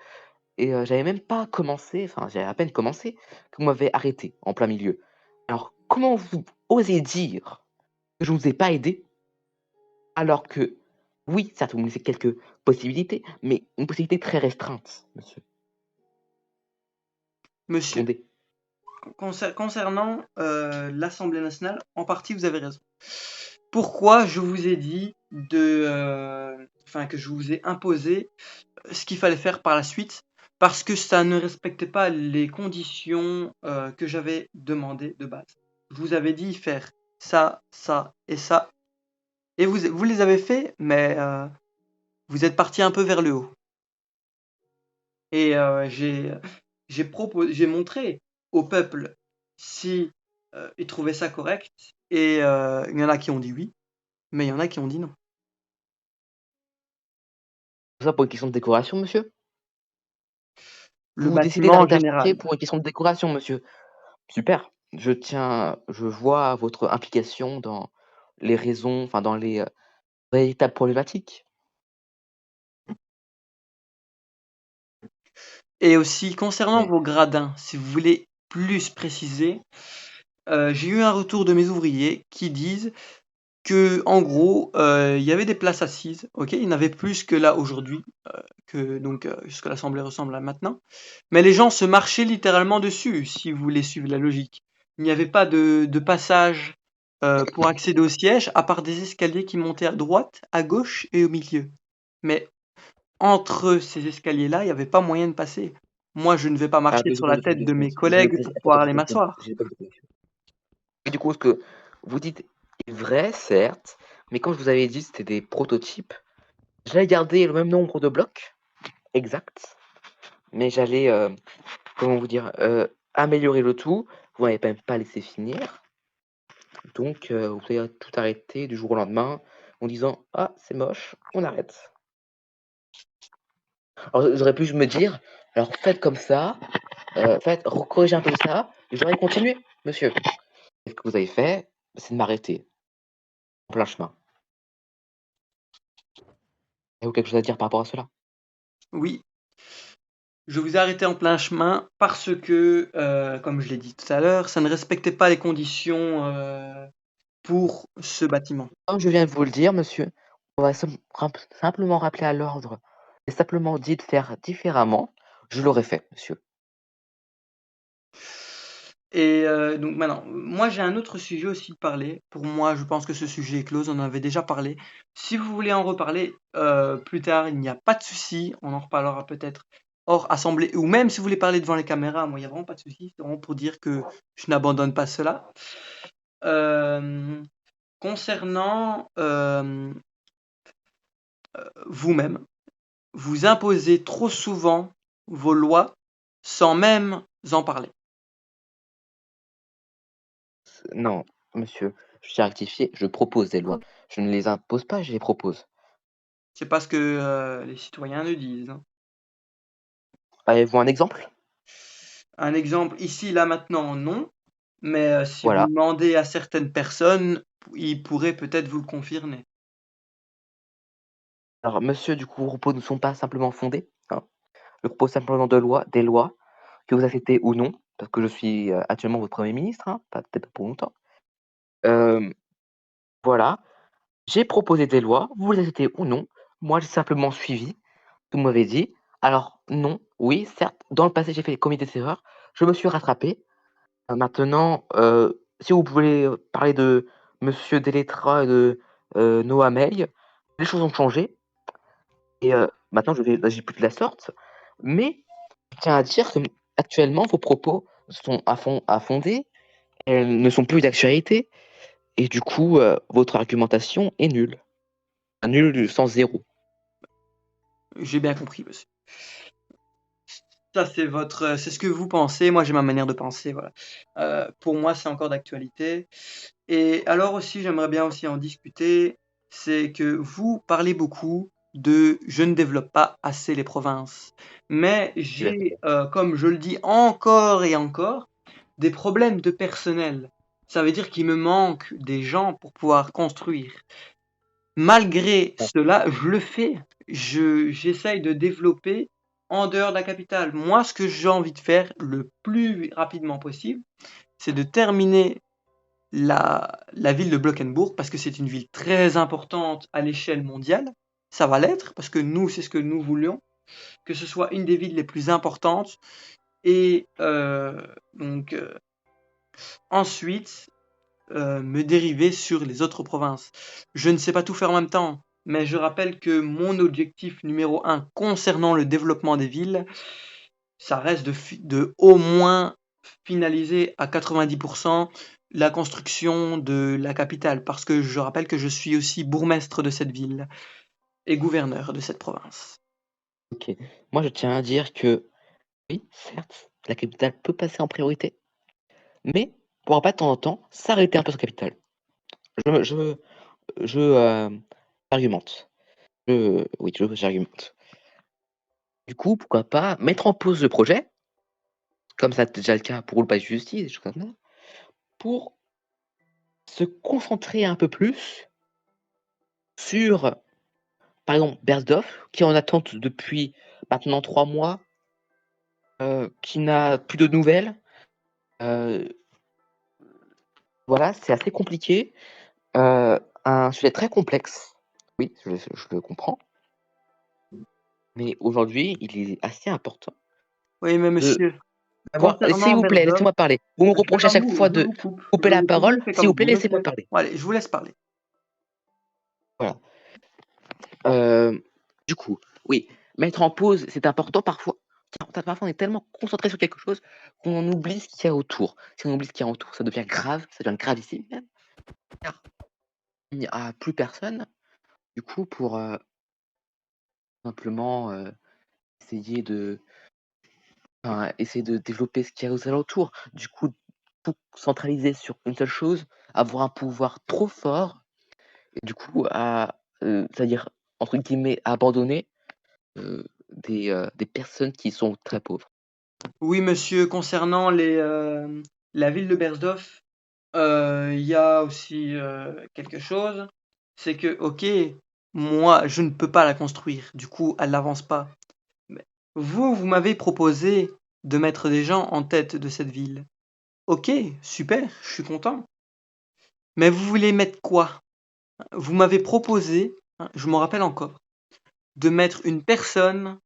Et j'avais même pas commencé, enfin, j'avais à peine commencé, que vous m'avez arrêté en plein milieu. Alors, comment vous osez dire que je vous ai pas aidé, alors que, oui, certes, vous me laissez quelques possibilités, mais une possibilité très restreinte, monsieur. Monsieur, Répondez. concernant l'Assemblée nationale, en partie, vous avez raison. Pourquoi je vous ai dit que je vous ai imposé ce qu'il fallait faire par la suite? Parce que ça ne respectait pas les conditions que j'avais demandées de base. Je vous avais dit faire ça, ça et ça. Et vous les avez fait, mais vous êtes parti un peu vers le haut. Et j'ai montré au peuple si ils trouvaient ça correct. Et il y en a qui ont dit oui, mais il y en a qui ont dit non. Tout ça pour une question de décoration, monsieur? Le Vous décidez bâtiment en d'arrêter à chercher général. pour une question de décoration, monsieur. Super. Je vois votre implication dans les raisons, enfin dans les véritables problématiques. Et aussi, concernant Mais vos gradins, si vous voulez plus préciser, j'ai eu un retour de mes ouvriers qui disent que, en gros, il y avait des places assises, ok, il y en avait plus que là aujourd'hui, ce que l'Assemblée ressemble à maintenant, mais les gens se marchaient littéralement dessus, si vous voulez suivre la logique. Il n'y avait pas de passage pour accéder au siège, à part des escaliers qui montaient à droite, à gauche et au milieu. Mais entre ces escaliers-là, il n'y avait pas moyen de passer. Moi, je ne vais pas ah, marcher sur la tête de mes collègues pour pouvoir aller m'asseoir. j'ai pas de connexion. Et du coup, ce que vous dites est vrai, certes, mais comme je vous avais dit, c'était des prototypes. J'allais garder le même nombre de blocs, exact, mais j'allais, comment vous dire, améliorer le tout. Vous m'avez même pas laissé finir. Donc, vous avez tout arrêté du jour au lendemain en disant: «Ah, c'est moche, on arrête». Alors, j'aurais pu me dire: «Alors faites comme ça, corrigez un peu ça», et j'aurais continué, monsieur. Et ce que vous avez fait, c'est de m'arrêter en plein chemin. Avez-vous quelque chose à dire par rapport à cela? Oui, je vous ai arrêté en plein chemin parce que, comme je l'ai dit tout à l'heure, ça ne respectait pas les conditions pour ce bâtiment. Comme je viens de vous le dire, monsieur, on va simplement rappeler à l'ordre et simplement dit de faire différemment. Je l'aurais fait, monsieur. Et donc maintenant, moi j'ai un autre sujet aussi de parler. Pour moi, je pense que ce sujet est clos, on en avait déjà parlé. Si vous voulez en reparler plus tard, il n'y a pas de souci, on en reparlera peut-être hors assemblée, ou même si vous voulez parler devant les caméras, moi il n'y a vraiment pas de souci, c'est vraiment pour dire que je n'abandonne pas cela. Concernant vous-même, vous imposez trop souvent vos lois sans même en parler. Non, monsieur, je tiens à rectifier, je propose des lois. Je ne les impose pas, je les propose. C'est pas ce que les citoyens nous disent, hein. Avez-vous un exemple? Un exemple ici, là, maintenant, non. Mais si vous Voilà. demandez à certaines personnes, ils pourraient peut-être vous le confirmer. Alors, monsieur, du coup, vos propos ne sont pas simplement fondés, hein. Je propose simplement des lois, que vous acceptez ou non, parce que je suis actuellement votre Premier ministre, hein, peut-être pas pour longtemps. Euh, voilà. J'ai proposé des lois, vous les acceptez ou non. Moi, j'ai simplement suivi. Vous m'avez dit. Alors, non, oui, certes, dans le passé, j'ai fait commis des erreurs. Je me suis rattrapé. Maintenant, si vous voulez parler de Monsieur Delettra et de Noah May, les choses ont changé. Et maintenant, je vais agir plus de la sorte. Mais je tiens à dire que actuellement, vos propos sont à fonder. Elles ne sont plus d'actualité. Et du coup, votre argumentation est nulle. Nulle du sens zéro. J'ai bien compris, monsieur. Ça, c'est ce que vous pensez. Moi, j'ai ma manière de penser, voilà. Pour moi, c'est encore d'actualité. Et alors aussi, j'aimerais bien aussi en discuter. C'est que vous parlez beaucoup de je ne développe pas assez les provinces. Mais j'ai, comme je le dis encore et encore, des problèmes de personnel. Ça veut dire qu'il me manque des gens pour pouvoir construire. Malgré cela, je le fais. J'essaye de développer en dehors de la capitale. Moi, ce que j'ai envie de faire le plus rapidement possible, c'est de terminer la ville de Blankenburg parce que c'est une ville très importante à l'échelle mondiale. Ça va l'être parce que nous, c'est ce que nous voulions, que ce soit une des villes les plus importantes. Et Ensuite, me dériver sur les autres provinces. Je ne sais pas tout faire en même temps, mais je rappelle que mon objectif numéro un concernant le développement des villes, ça reste de au moins finaliser à 90% la construction de la capitale, parce que je rappelle que je suis aussi bourgmestre de cette ville et gouverneur de cette province. Ok. Moi, je tiens à dire que oui, certes, la capitale peut passer en priorité, mais pourra pas de temps en temps s'arrêter un peu sur la capitale. Je, je, je argumente. Oui, j'argumente. Du coup, pourquoi pas mettre en pause le projet, comme ça a déjà le cas pour le palais de justice, des choses comme ça, pour se concentrer un peu plus sur, par exemple, Bersdorf, qui est en attente depuis maintenant 3 mois, qui n'a plus de nouvelles. Euh, voilà, c'est assez compliqué. Un sujet très complexe. Oui, je le comprends. Mais aujourd'hui, il est assez important Oui, mais de monsieur, savoir. S'il concernant vous plaît, Bersdorf, laissez-moi parler. Vous me je vais reprochez à pas chaque fois je de vous coupe, couper la je parole. fais S'il comme vous plaît, vous, laissez-moi monsieur. parler. Bon, allez, je vous laisse parler. Voilà. Du coup, oui, mettre en pause, c'est important parfois. Parfois, on est tellement concentré sur quelque chose qu'on oublie ce qu'il y a autour. Si on oublie ce qu'il y a autour, ça devient grave, ça devient gravissime même. Car il n'y a plus personne, du coup, pour simplement essayer de, essayer de développer ce qu'il y a aux alentours. Du coup, tout centraliser sur une seule chose, avoir un pouvoir trop fort, et du coup, c'est-à-dire, entre guillemets, abandonner des personnes qui sont très pauvres. Oui, monsieur, concernant la ville de Bersdorf, il y a aussi quelque chose, c'est que, ok, moi, je ne peux pas la construire, du coup, elle n'avance pas. Mais vous m'avez proposé de mettre des gens en tête de cette ville. Ok, super, je suis content. Mais vous voulez mettre quoi? Vous m'avez proposé, hein, je m'en rappelle encore, de mettre une personne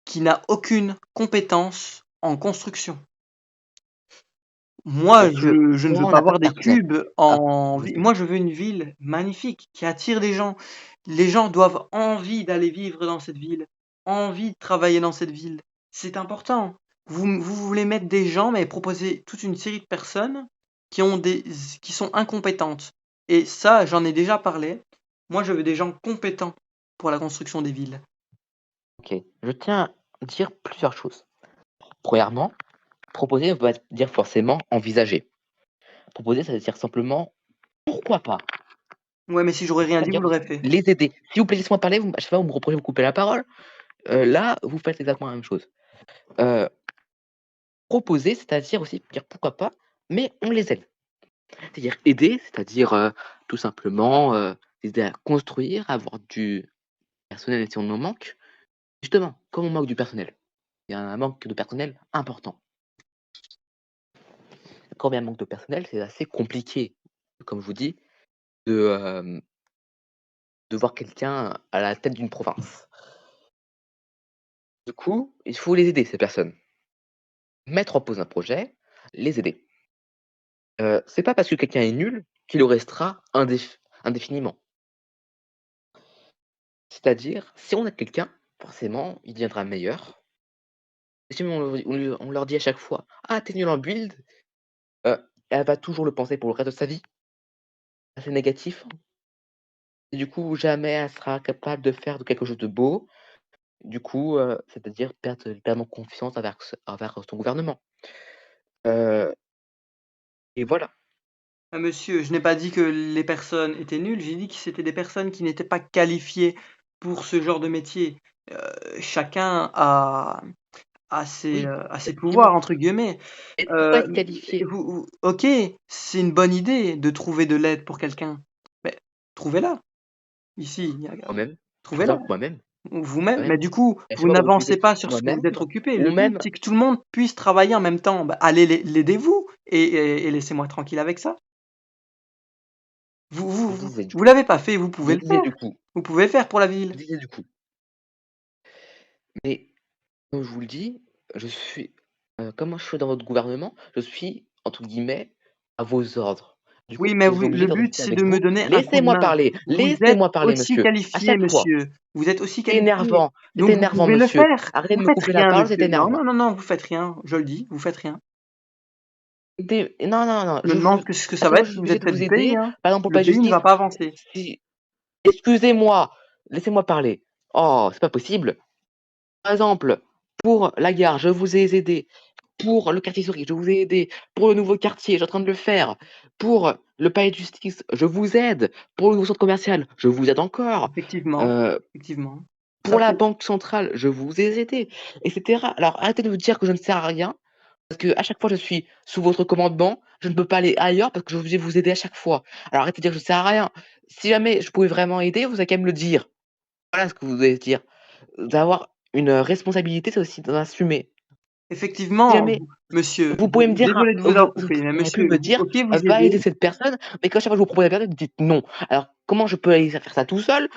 qui n'a aucune compétence en construction. Moi, Monsieur, je ne veux on pas n'a pas de voir des personnel. cubes Ah, en je ville. sais. Moi, je veux une ville magnifique qui attire des gens. Les gens doivent envie d'aller vivre dans cette ville, envie de travailler dans cette ville. C'est important. Vous voulez mettre des gens, mais proposer toute une série de personnes qui sont incompétentes. Et ça, j'en ai déjà parlé. Moi, je veux des gens compétents pour la construction des villes. Ok. Je tiens à dire plusieurs choses. Premièrement, proposer ne veut pas dire forcément envisager. Proposer, ça veut dire simplement pourquoi pas. Ouais, mais si j'aurais rien dit, vous C'est-à-dire l'aurez fait. les aider. Si vous plaît, laissez-moi parler, à chaque fois vous me reprochez de vous couper la parole. Là, vous faites exactement la même chose. Euh, Proposer, c'est-à-dire aussi dire pourquoi pas, mais on les aide. C'est-à-dire aider, c'est-à-dire tout simplement aider à construire, avoir du personnel si on en manque. Justement, comme on manque du personnel, il y a un manque de personnel important. Quand il y a un manque de personnel, c'est assez compliqué, comme je vous dis, de, de voir quelqu'un à la tête d'une province. Du coup, il faut les aider, ces personnes. Mettre en pause un projet, les aider. C'est pas parce que quelqu'un est nul qu'il le restera indéfiniment. C'est-à-dire, si on aide quelqu'un, forcément, il deviendra meilleur. Et si on leur dit à chaque fois: «Ah, t'es nul en build», heu, elle va toujours le penser pour le reste de sa vie. C'est négatif et du coup, jamais elle sera capable de faire de quelque chose de beau. Du coup, c'est-à-dire perdre littéralement confiance envers son gouvernement. Heu et voilà. Ah, monsieur, je n'ai pas dit que les personnes étaient nulles, j'ai dit que c'était des personnes qui n'étaient pas qualifiées pour ce genre de métier. Chacun Oui, a ses effectivement. pouvoirs, entre guillemets. Et pour pas Euh, être qualifié ok, c'est une bonne idée de trouver de l'aide pour quelqu'un. Mais trouvez-la, ici, moi-même, par trouvez-la, exemple moi-même, vous-même. Mais moi-même, du coup, et vous je vais n'avancez refuser pas sur ce que vous moi-même êtes occupé. ou Le but, même c'est que tout le monde puisse travailler en même temps. Bah, allez, l'aidez-vous et laissez-moi tranquille avec ça. je disais du Vous coup l'avez pas fait, vous je pouvez le disais faire. du coup Vous pouvez le faire pour la ville. je disais du coup. Mais comme je vous le dis, je suis, comment je suis dans votre gouvernement, je suis entre guillemets, à vos ordres. Du Oui, coup, mais je suis obligé le de but, rester c'est avec de me vous. donner un coup de main. Vous êtes Laissez-moi parler, aussi monsieur. À qualifié, chaque fois. monsieur. Vous êtes aussi C'est qualifié. énervant. C'est Donc, vous énervant, pouvez le monsieur. faire. Arrêtez de Vous me faites couper la rien, parole, c'est monsieur. Non, énervant. non, non, non, vous faites rien. Je le dis, vous faites rien. Non, non, non. Je me demande ce que À ça chaque va fois, être je si suis vous obligé êtes de tête vous du pays, aider. hein. Par exemple, pour le Le palais de pays ne va justice. pas avancer. Excusez-moi. Laissez-moi parler. Oh, c'est pas possible. Par exemple, pour la gare, je vous ai aidé. Pour le quartier Souris, je vous ai aidé. Pour le nouveau quartier, je suis en train de le faire. Pour le palais de justice, je vous aide. Pour le nouveau centre commercial, je vous aide encore. Effectivement, Euh, effectivement. Ça pour la fait. banque centrale, je vous ai aidé, etc. Alors arrêtez de vous dire que je ne sers à rien, parce que à chaque fois je suis sous votre commandement, je ne peux pas aller ailleurs parce que je suis obligé de vous aider à chaque fois. Alors arrêtez de dire que je ne sers à rien. Si jamais je pouvais vraiment aider, vous avez qu'à me le dire. Voilà ce que vous devez dire. D'avoir une responsabilité, c'est aussi d'en assumer. Si Effectivement, jamais monsieur, vous pouvez me dire, désolé de vous avoir vous coupé, mais auriez pu monsieur, me dire, ok, vous va aider aidez. cette personne, mais quand chaque fois que je vous propose la personne, vous dites non. Alors, comment je peux aller faire ça tout seul?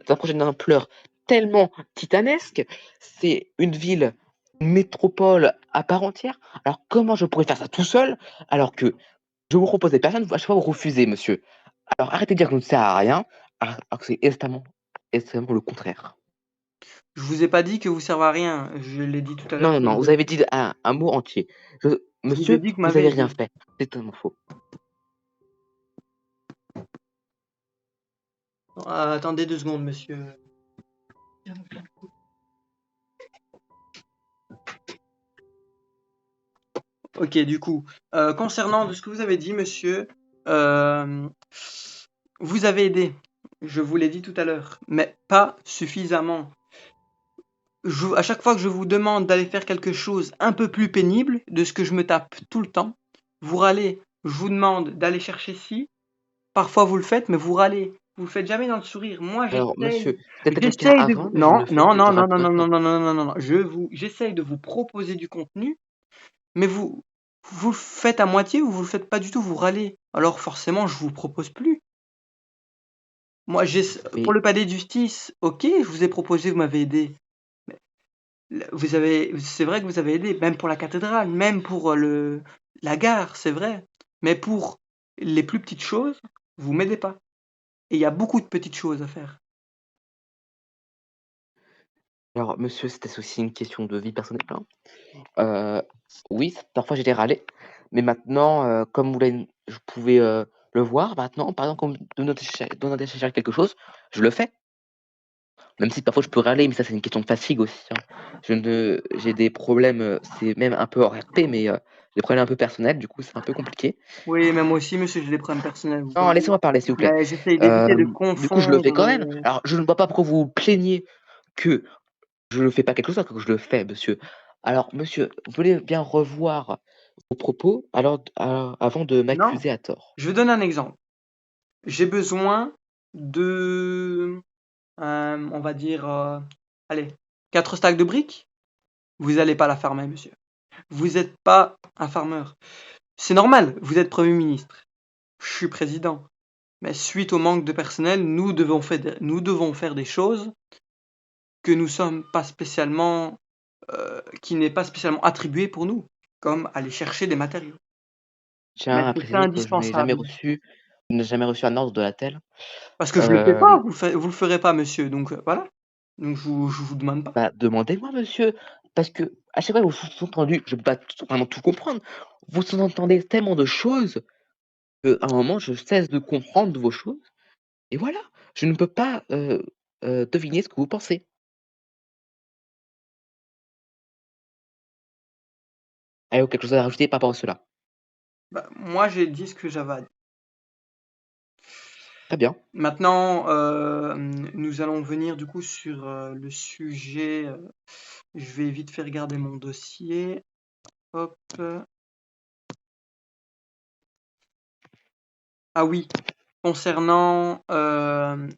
Un projet d'une ampleur tellement titanesque. C'est une ville, une métropole à part entière. Alors, comment je pourrais faire ça tout seul alors que je vous propose des personnes, à chaque fois vous refusez, monsieur. Alors, arrêtez de dire que je ne sers à rien, alors que c'est extrêmement le contraire. Je vous ai pas dit que vous servez à rien. Je l'ai dit tout à Non, l'heure non, que non, vous vous êtes. avez dit un mot entier. Je vous ai Monsieur, dit que vous vous m'avez avez rien aidé. fait. C'est totalement faux. Attendez 2 secondes, monsieur. Ok, du coup, concernant de ce que vous avez dit, monsieur, euh, vous avez aidé. Je vous l'ai dit tout à l'heure, mais pas suffisamment. À chaque fois que je vous demande d'aller faire quelque chose un peu plus pénible de ce que je me tape tout le temps, vous râlez. Je vous demande d'aller chercher ci. Parfois vous le faites, mais vous râlez. Vous le faites jamais dans le sourire. Moi, Alors, j'essaye. monsieur, c'était le cas J'essaye de avant, vous. mais je ne Non, le fais non, plus non, non, non, non, non, maintenant. non, non, non, non, non. J'essaye de vous proposer du contenu, mais vous le faites à moitié ou vous le faites pas du tout. Vous râlez. Alors forcément, je vous propose plus. Moi, pour Mais le palais de justice, ok, je vous ai proposé, vous m'avez aidé. C'est vrai que vous avez aidé, même pour la cathédrale, même pour la gare, c'est vrai. Mais pour les plus petites choses, vous m'aidez pas. Et il y a beaucoup de petites choses à faire. alors, monsieur, c'était aussi une question de vie personnelle, hein. Oui, parfois j'ai des râlés, mais maintenant, comme je pouvais le voir, maintenant, par exemple, quand on me donne à chercher quelque chose, je le fais. Même si parfois je peux râler, mais ça, c'est une question de fatigue aussi, hein. J'ai des problèmes, c'est même un peu hors RP, mais des problèmes un peu personnels, du coup, c'est un peu compliqué. Oui, mais moi aussi, monsieur, j'ai des problèmes personnels, vous Non, connaissez. laissez-moi parler, s'il vous plaît. Mais j'essaye d'éviter de Du coup, je le fais confondre. quand même. Alors, je ne vois pas pourquoi vous vous plaignez que je ne fais pas quelque chose alors que je le fais, monsieur. Alors, monsieur, vous voulez bien revoir vos propos avant de Non, m'accuser à tort. je vous donne un exemple. J'ai besoin de, on va dire, allez, 4 stacks de briques. Vous n'allez pas la farmer, monsieur. Vous n'êtes pas un farmer. C'est normal, vous êtes Premier ministre. Je suis président. Mais suite au manque de personnel, nous devons faire des choses que nous sommes pas spécialement, qui n'est pas spécialement attribué pour nous, comme aller chercher des matériaux. Je tiens à Mettre ça préciser que indispensable. je n'ai jamais reçu un ordre de la telle. Parce que je le fais Euh, pas, vous le ferez pas, monsieur. Donc voilà. Donc je vous demande pas. Bah, demandez-moi, monsieur, parce que à chaque fois vous sous-entendu, je peux pas vraiment tout comprendre. Vous sous-entendez tellement de choses qu'à un moment, je cesse de comprendre vos choses. Et voilà, je ne peux pas deviner ce que vous pensez. Avez-vous quelque chose à rajouter par rapport à cela? Bah, moi, j'ai dit ce que j'avais à dire. Très bien. Maintenant, nous allons venir du coup sur le sujet. Je vais vite faire regarder mon dossier. Hop. Ah oui, concernant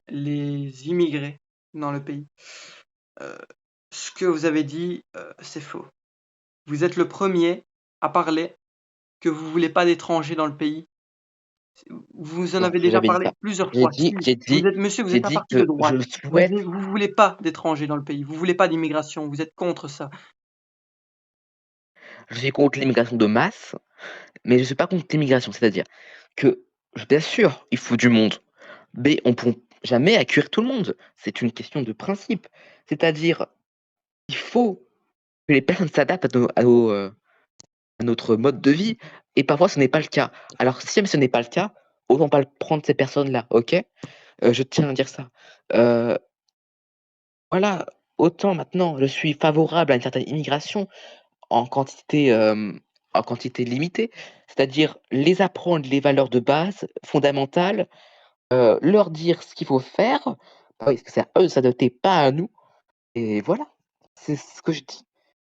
les immigrés dans le pays. Ce que vous avez dit, c'est faux. Vous êtes le premier à parler que vous voulez pas d'étrangers dans le pays. Vous en Non, avez j'ai déjà jamais dit parlé ça. plusieurs fois. Si, monsieur, vous J'ai êtes un dit parti de que je droite. souhaite. Vous voulez pas d'étrangers dans le pays. Vous voulez pas d'immigration. Vous êtes contre ça. je suis contre l'immigration de masse, mais je suis pas contre l'immigration. C'est-à-dire que, bien sûr, il faut du monde, mais on ne peut jamais accueillir tout le monde. C'est une question de principe. C'est-à-dire, il faut que les personnes s'adaptent à notre mode de vie, et parfois ce n'est pas le cas. Alors, si ce n'est pas le cas, autant pas prendre ces personnes-là, ok? Je tiens à dire ça. Euh, voilà, autant maintenant je suis favorable à une certaine immigration en quantité, en quantité limitée, c'est-à-dire les apprendre les valeurs de base fondamentales, leur dire ce qu'il faut faire, bah oui, parce que c'est à eux de s'adapter, pas à nous, et voilà, c'est ce que je dis.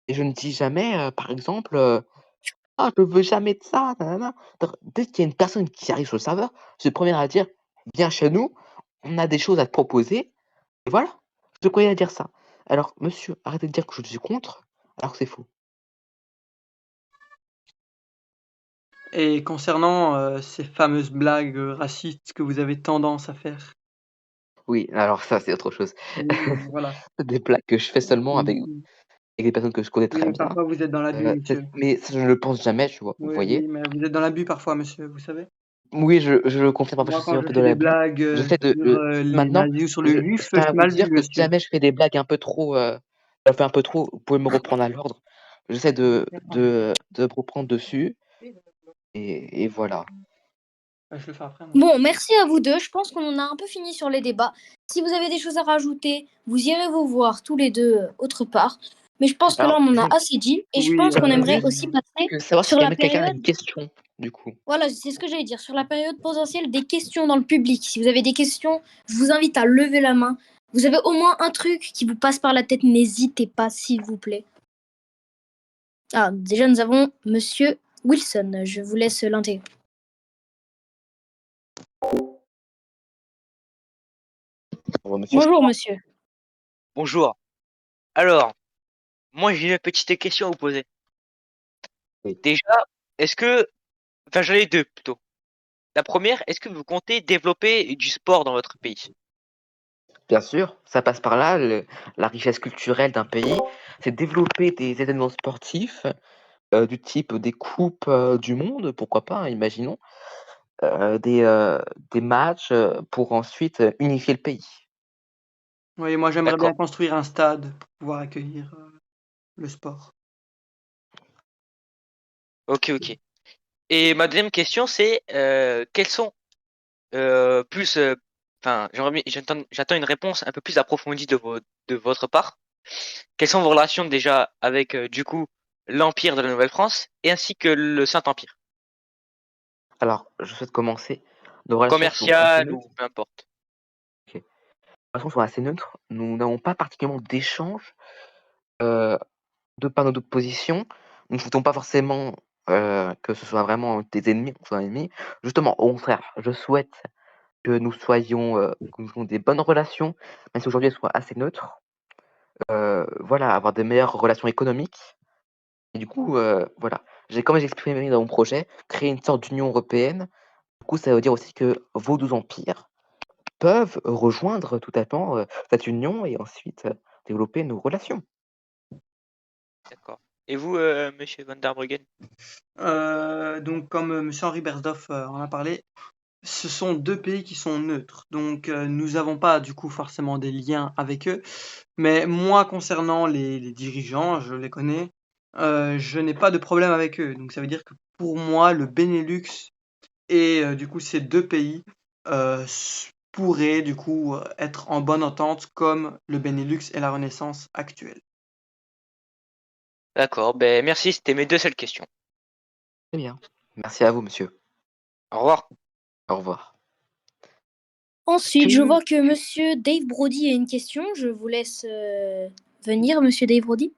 Et je ne dis jamais, par exemple, «Ah, je veux jamais de ça, nanana». Dès qu'il y a une personne qui arrive sur le serveur, je suis le premier à dire: «Viens chez nous, on a des choses à te proposer», et voilà. Je suis le premier à dire ça. Alors monsieur, arrêtez de dire que je suis contre, alors que c'est faux. Et concernant ces fameuses blagues racistes que vous avez tendance à faire. Oui, alors ça, c'est autre chose. Oui, voilà. Des blagues que je fais seulement avec Oui, des personnes que je connais oui, très mais bien, parfois vous êtes dans l'abus, monsieur. mais ça, je ne le pense jamais, tu vois? Vous Oui, oui, voyez? mais vous êtes dans l'abus parfois, monsieur, vous savez. Oui, je le confirme, parfois je Moi, suis quand un je peu dans fais des l'abus. blagues J'essaie de, sur les maintenant, nazis ou sur le je juif, tiens c'est à vous mal dire vu, que si monsieur. jamais je fais des blagues un peu trop, j'en fais un peu trop, vous pouvez me reprendre à l'ordre. J'essaie de me reprendre dessus, et voilà. Je le fais après, moi. Bon, merci à vous deux. Je pense qu'on en a un peu fini sur les débats. Si vous avez des choses à rajouter, vous irez vous voir tous les deux autre part. Mais je pense que là, Alors, on en je a assez dit. Et je Oui, pense qu'on aimerait juste aussi passer que savoir si sur la quelqu'un a période. une question, du coup. Voilà, c'est ce que j'allais dire. Sur la période potentielle des questions dans le public. Si vous avez des questions, je vous invite à lever la main. Vous avez au moins un truc qui vous passe par la tête, n'hésitez pas, s'il vous plaît. Ah, déjà, nous avons Monsieur Wilson. Je vous laisse l'intégrer. Monsieur, Bonjour, monsieur. Bonjour. Alors, moi j'ai une petite question à vous poser. oui. Déjà, est-ce que, enfin j'en ai deux plutôt. La première, est-ce que vous comptez développer du sport dans votre pays? Bien sûr, ça passe par là, la richesse culturelle d'un pays, c'est développer des événements sportifs du type des coupes du monde, pourquoi pas, hein, imaginons, euh, des, euh, des matchs pour ensuite unifier le pays. Oui, moi j'aimerais bien D'accord. construire un stade pour pouvoir accueillir le sport. Ok, ok. Et ma deuxième question, c'est quels sont plus, enfin, j'attends une réponse un peu plus approfondie de votre part. Quelles sont vos relations déjà avec du coup l'Empire de la Nouvelle-France et ainsi que le Saint-Empire? Alors, je souhaite commencer. Nos relations sont assez Commercial neutres. ou peu importe. Ok. Nos relations sont assez neutres. Nous n'avons pas particulièrement d'échanges euh, de par nos positions. Nous ne souhaitons pas forcément que ce soit vraiment des ennemis, qu'on soit ennemis. Justement, au contraire, je souhaite que nous ayons des bonnes relations, même si aujourd'hui elles soient assez neutres. Voilà, avoir des meilleures relations économiques. Et du coup, voilà, comme j'ai exprimé dans mon projet, créer une sorte d'Union européenne. Du coup, ça veut dire aussi que vos 12 empires peuvent rejoindre tout à fait cette union et ensuite développer nos relations. D'accord. Et vous, monsieur Van der Bruggen? Donc, comme monsieur Henri Bersdorf en a parlé, ce sont deux pays qui sont neutres. Donc, nous n'avons pas du coup forcément des liens avec eux. Mais moi, concernant les dirigeants, je les connais, je n'ai pas de problème avec eux. Donc, ça veut dire que pour moi, le Benelux et du coup ces deux pays pourraient du coup être en bonne entente comme le Benelux et la Renaissance actuelle. D'accord, ben merci, c'était mes deux seules questions. Très bien. Merci à vous, monsieur. Au revoir. Au revoir. Ensuite, je Que vois que Monsieur Dave Brody a une question. Je vous laisse venir, Monsieur Dave Brody.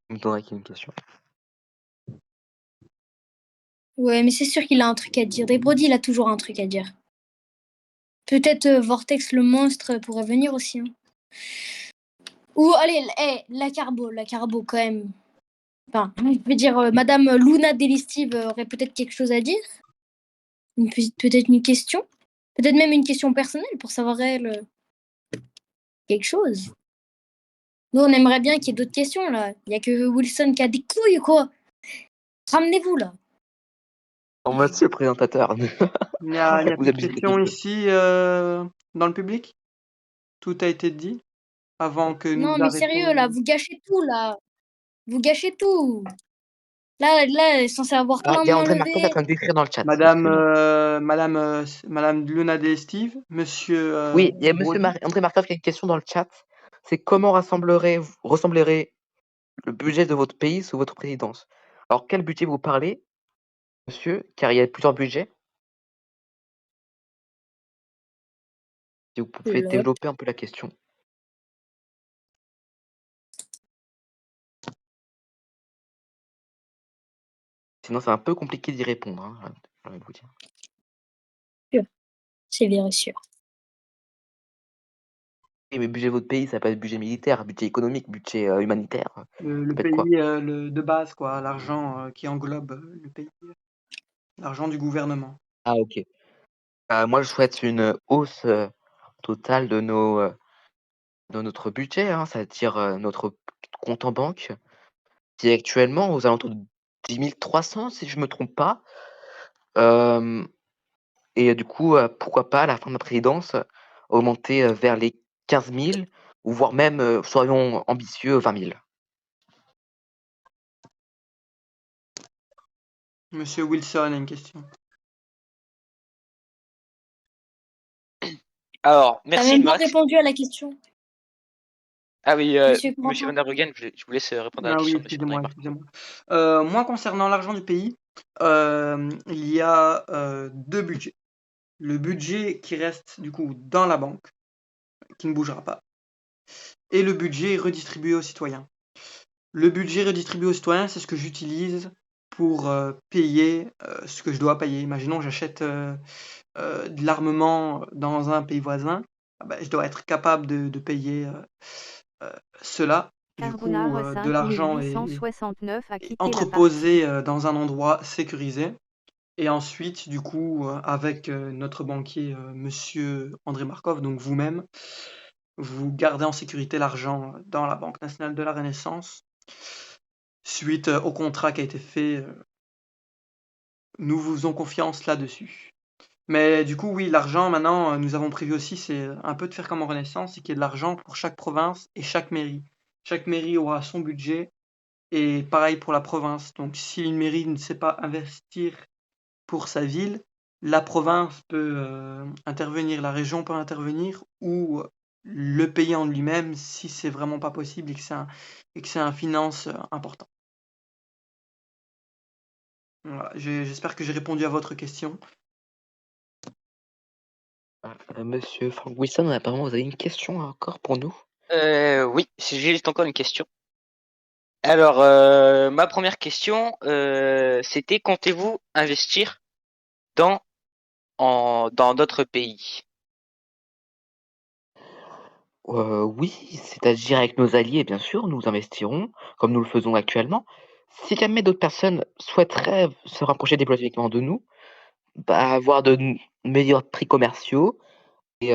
vous me donnerez une question. Ouais, mais c'est sûr qu'il a un truc à dire. Dave Brody, il a toujours un truc à dire. Peut-être Vortex le monstre pourrait venir aussi. Hein. Ou allez, la Carbo quand même. Enfin, je veux dire, Madame Luna Delistive aurait peut-être quelque chose à dire. Peut-être une question. Peut-être même une question personnelle pour savoir elle quelque chose. Nous, on aimerait bien qu'il y ait d'autres questions, là. Il n'y a que Wilson qui a des couilles, quoi. Ramenez-vous, là. Oh, monsieur le présentateur, Il n'y a vous plus de abusez un questions petit peu. ici dans le public? Tout a été dit avant que nous Non, mais sérieux, là, arrêtions. vous gâchez tout, là. Vous gâchez tout. Là, censé avoir Ah, plein il de y a mains André Martin qui est en levées. train d'écrire dans le chat, Madame, excusez-moi. Madame Luna et Steve, Monsieur Oui, il y a monsieur Brody. André Martin qui a une question dans le chat. C'est comment ressemblerait le budget de votre pays sous votre présidence? Alors, quel budget vous parlez, monsieur? Car il y a plusieurs budgets. Si vous pouvez Lol. développer un peu la question. Sinon, c'est un peu compliqué d'y répondre, hein, j'ai envie de vous dire. C'est bien sûr. Oui, mais budget de votre pays, ça peut être budget militaire, budget économique, budget humanitaire. Le Ça peut être quoi? pays de base, quoi, l'argent qui englobe le pays, l'argent du gouvernement. Ah, ok. Moi, je souhaite une hausse totale de notre budget, hein, c'est-à-dire notre compte en banque, qui est actuellement aux alentours de 10 300, si je me trompe pas. Et du coup, pourquoi pas, à la fin de ma présidence, augmenter vers les 15 000 ou voire même, soyons ambitieux, 20 000. Monsieur Wilson a une question. Alors, T'as merci même pas Max. répondu à la question, Ah oui, monsieur Monsieur Corentin. Van der Bruggen, je vous laisse répondre à la Ah oui, question de Monsieur André excusez-moi, Martin. excusez-moi. Moi, concernant l'argent du pays, il y a deux budgets. Le budget qui reste du coup dans la banque, qui ne bougera pas, et le budget redistribué aux citoyens. Le budget redistribué aux citoyens, c'est ce que j'utilise pour payer ce que je dois payer. Imaginons que j'achète de l'armement dans un pays voisin, ah ben, je dois être capable de payer cela. Du coup, Carbonare de l'argent est 5869 a quitté la entreposé dans un endroit sécurisé. Et ensuite, du coup, avec notre banquier, monsieur André Markov, donc vous-même, vous gardez en sécurité l'argent dans la Banque nationale de la Renaissance. Suite au contrat qui a été fait, nous vous faisons confiance là-dessus. Mais du coup, oui, l'argent, maintenant, nous avons prévu aussi, c'est un peu de faire comme en Renaissance, c'est qu'il y ait de l'argent pour chaque province et chaque mairie. Chaque mairie aura son budget, et pareil pour la province. Donc, si une mairie ne sait pas investir pour sa ville, la province peut intervenir, la région peut intervenir, ou le pays en lui-même, si c'est vraiment pas possible et que c'est un finance important. Voilà, j'espère que j'ai répondu à votre question. Monsieur Frank Wilson, apparemment, vous avez une question encore pour nous? Oui, si j'ai juste encore une question. Alors, ma première question, c'était comptez-vous investir dans dans d'autres pays? Oui, c'est-à-dire avec nos alliés, bien sûr, nous investirons, comme nous le faisons actuellement. Si jamais d'autres personnes souhaiteraient se rapprocher diplomatiquement de nous, bah, avoir meilleurs prix commerciaux et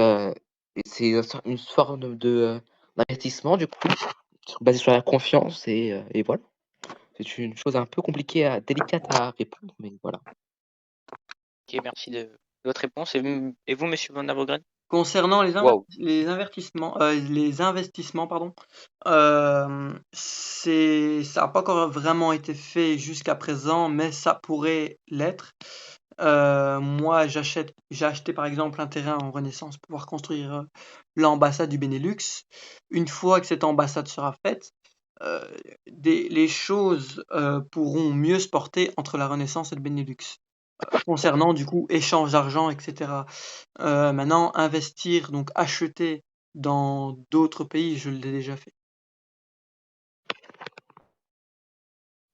c'est une forme d'investissement du coup, basé sur la confiance et voilà. C'est une chose un peu compliquée délicate à répondre, mais voilà. Ok, merci de votre réponse. Et vous, Monsieur Van der Bruggen? Concernant Waouh. les investissements, pardon, ça n'a pas encore vraiment été fait jusqu'à présent, mais ça pourrait l'être. Moi, j'ai acheté par exemple un terrain en Renaissance pour pouvoir construire l'ambassade du Benelux. Une fois que cette ambassade sera faite, euh, les choses pourront mieux se porter entre la Renaissance et le Benelux. Concernant du coup échange d'argent, etc. Maintenant, investir, donc acheter dans d'autres pays, je l'ai déjà fait.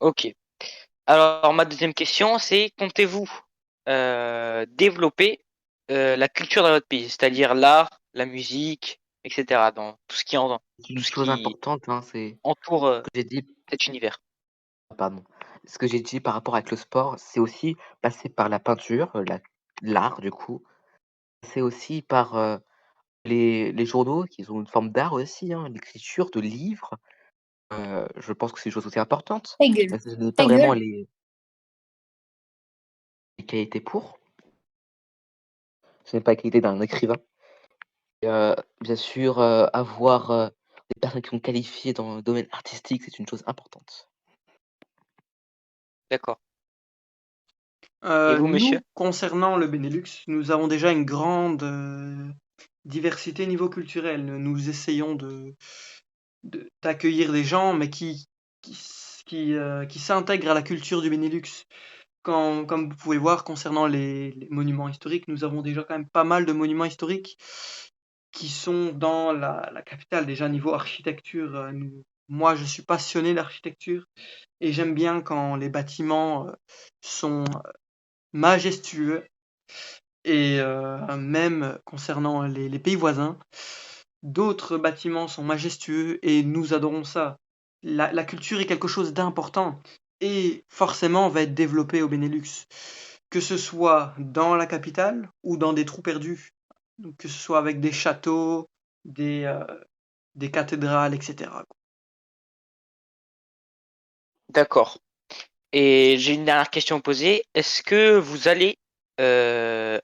Ok. Alors, ma deuxième question, c'est comptez-vous développer la culture dans votre pays, c'est-à-dire l'art, la musique, etc. Dans tout ce qui C'est tout une ce chose qui importante, hein, c'est entoure ce que j'ai dit, cet univers. pardon. Ce que j'ai dit par rapport avec le sport, c'est aussi passer par la peinture, l'art du coup. C'est aussi par Les journaux, qui ont une forme d'art aussi, hein, l'écriture de livres, je pense que c'est des choses aussi importantes. Ta gueule. Même si je n'ai pas Ta vraiment gueule. les qualités pour. Je n'ai pas les qualités d'un écrivain. Et bien sûr, avoir, des personnes qui sont qualifiées dans le domaine artistique, c'est une chose importante. D'accord. Et vous, monsieur? Nous, concernant le Benelux, nous avons déjà une grande diversité niveau culturel. Nous essayons d'accueillir des gens, mais qui s'intègrent à la culture du Benelux. Comme vous pouvez voir, concernant les monuments historiques, nous avons déjà quand même pas mal de monuments historiques qui sont dans la capitale. Déjà, niveau architecture, moi, je suis passionné d'architecture et j'aime bien quand les bâtiments sont majestueux. Et même concernant les pays voisins, d'autres bâtiments sont majestueux et nous adorons ça. La culture est quelque chose d'important et forcément va être développée au Benelux, que ce soit dans la capitale ou dans des trous perdus, donc que ce soit avec des châteaux, des cathédrales, etc. D'accord. Et j'ai une dernière question à poser. Est-ce que vous allez euh,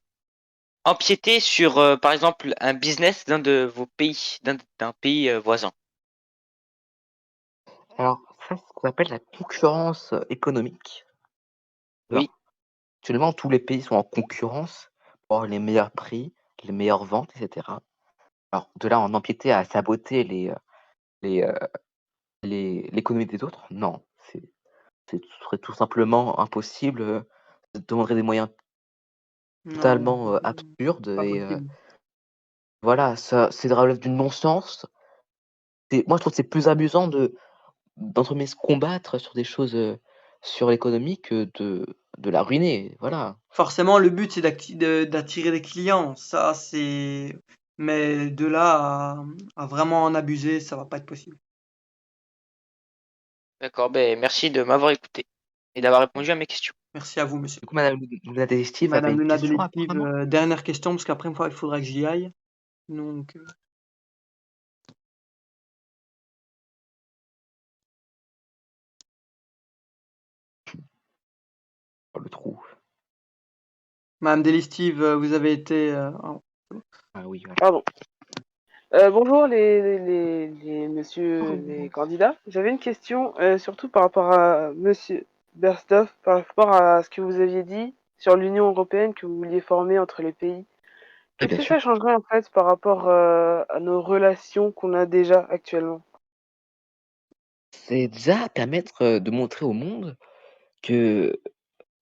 empiéter sur, par exemple, un business d'un de vos pays, d'un pays voisin? Alors ça, c'est ce qu'on appelle la concurrence, économique. Oui, Alors, actuellement, tous les pays sont en concurrence pour avoir les meilleurs prix, les meilleures ventes, et cetera. Alors de là à en empiéter à saboter les, l'économie des autres, non, ce serait tout simplement impossible, ça demanderait des moyens Non, totalement, absurdes pas et possible. voilà, ça c'est relève du non-sens. Moi, je trouve que c'est plus amusant d'entre guillemets «se combattre» sur des choses, sur l'économie que de la ruiner, voilà. Forcément, le but, c'est d'attirer des clients. Ça, c'est. Mais de là à vraiment en abuser, ça va pas être possible. d'accord. Ben, merci de m'avoir écouté et d'avoir répondu à mes questions. Merci à vous, monsieur. Du coup, madame Luna Delistive avait Madame une Luna question Delective, apparemment? dernière question, parce qu'après, il faudra que j'y aille. Donc, Oh, le trou. Madame Delective, vous avez été. Ah oui, voilà. Pardon. Bonjour les messieurs les candidats. J'avais une question, surtout par rapport à monsieur Berstov, par rapport à ce que vous aviez dit sur l'Union européenne que vous vouliez former entre les pays. Oui, Qu'est-ce bien que sûr. ça changerait en fait par rapport à nos relations qu'on a déjà actuellement? C'est déjà permettre, de montrer au monde que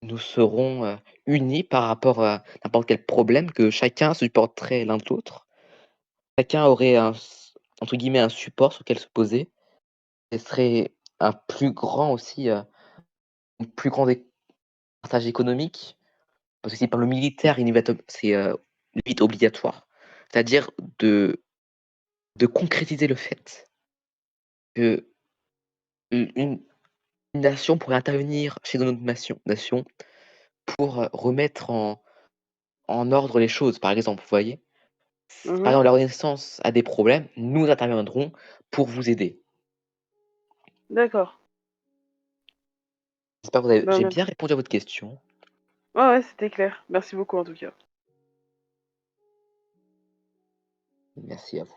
nous serons, unis par rapport à n'importe quel problème, que chacun supporterait l'un de l'autre. Chacun aurait entre guillemets «un support» sur lequel se poser. Ce serait un plus grand aussi, un plus grand partage économique, parce que si par le militaire, c'est, limite obligatoire. C'est-à-dire de concrétiser le fait que une nation pourrait intervenir chez une autre nation pour, remettre en ordre les choses, par exemple, vous voyez? Par Mhm. exemple, la Renaissance a des problèmes, nous interviendrons pour vous aider. D'accord. J'espère que Ben, j'ai bien merci. répondu à votre question. Ouais, ouais, c'était clair. Merci beaucoup en tout cas. Merci à vous.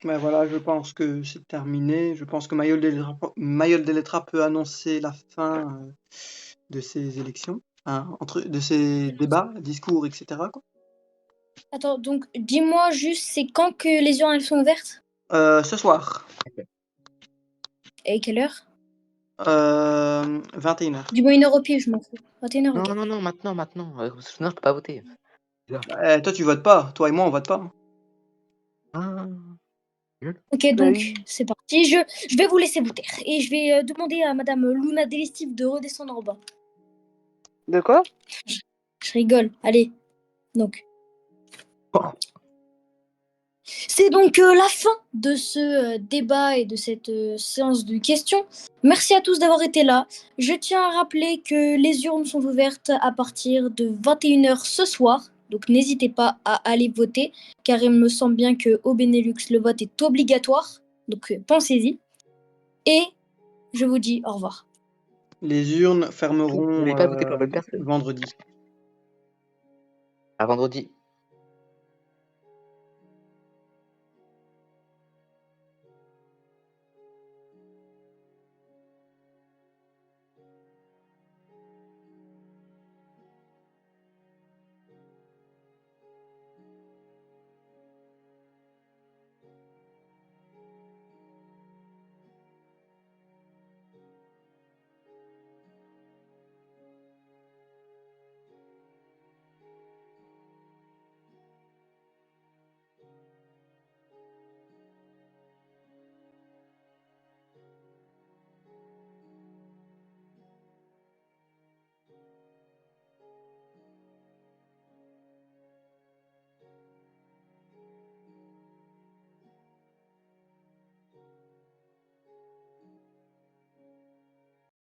Ben voilà, je pense que c'est terminé. Je pense que Mayol Deletra peut annoncer la fin de ces élections, hein, de ces débats, discours, etc. quoi. Attends, donc dis-moi juste, c'est quand que les urnes elles sont ouvertes? Ce soir, Et quelle heure? 21h. Dis-moi une heure au pif, je m'en fous. 21h, Non, ok. non, non, maintenant, sinon je peux pas voter. Là. Toi, tu votes pas. Toi et moi, on vote pas. Ah, Ok, Bah donc oui. c'est parti. Je vais vous laisser vous taire. Et je vais demander à Madame Luna Delistive de redescendre en bas. De quoi? Je rigole. Allez, donc. Oh. C'est donc la fin de ce débat et de cette séance de questions. Merci à tous d'avoir été là. Je tiens à rappeler que les urnes sont ouvertes à partir de 21h ce soir. Donc n'hésitez pas à aller voter, car il me semble bien qu'au Benelux, le vote est obligatoire. Donc pensez-y. Et je vous dis au revoir. Les urnes Vous fermeront n'avez pas voté pour la bonne personne. vendredi. À vendredi.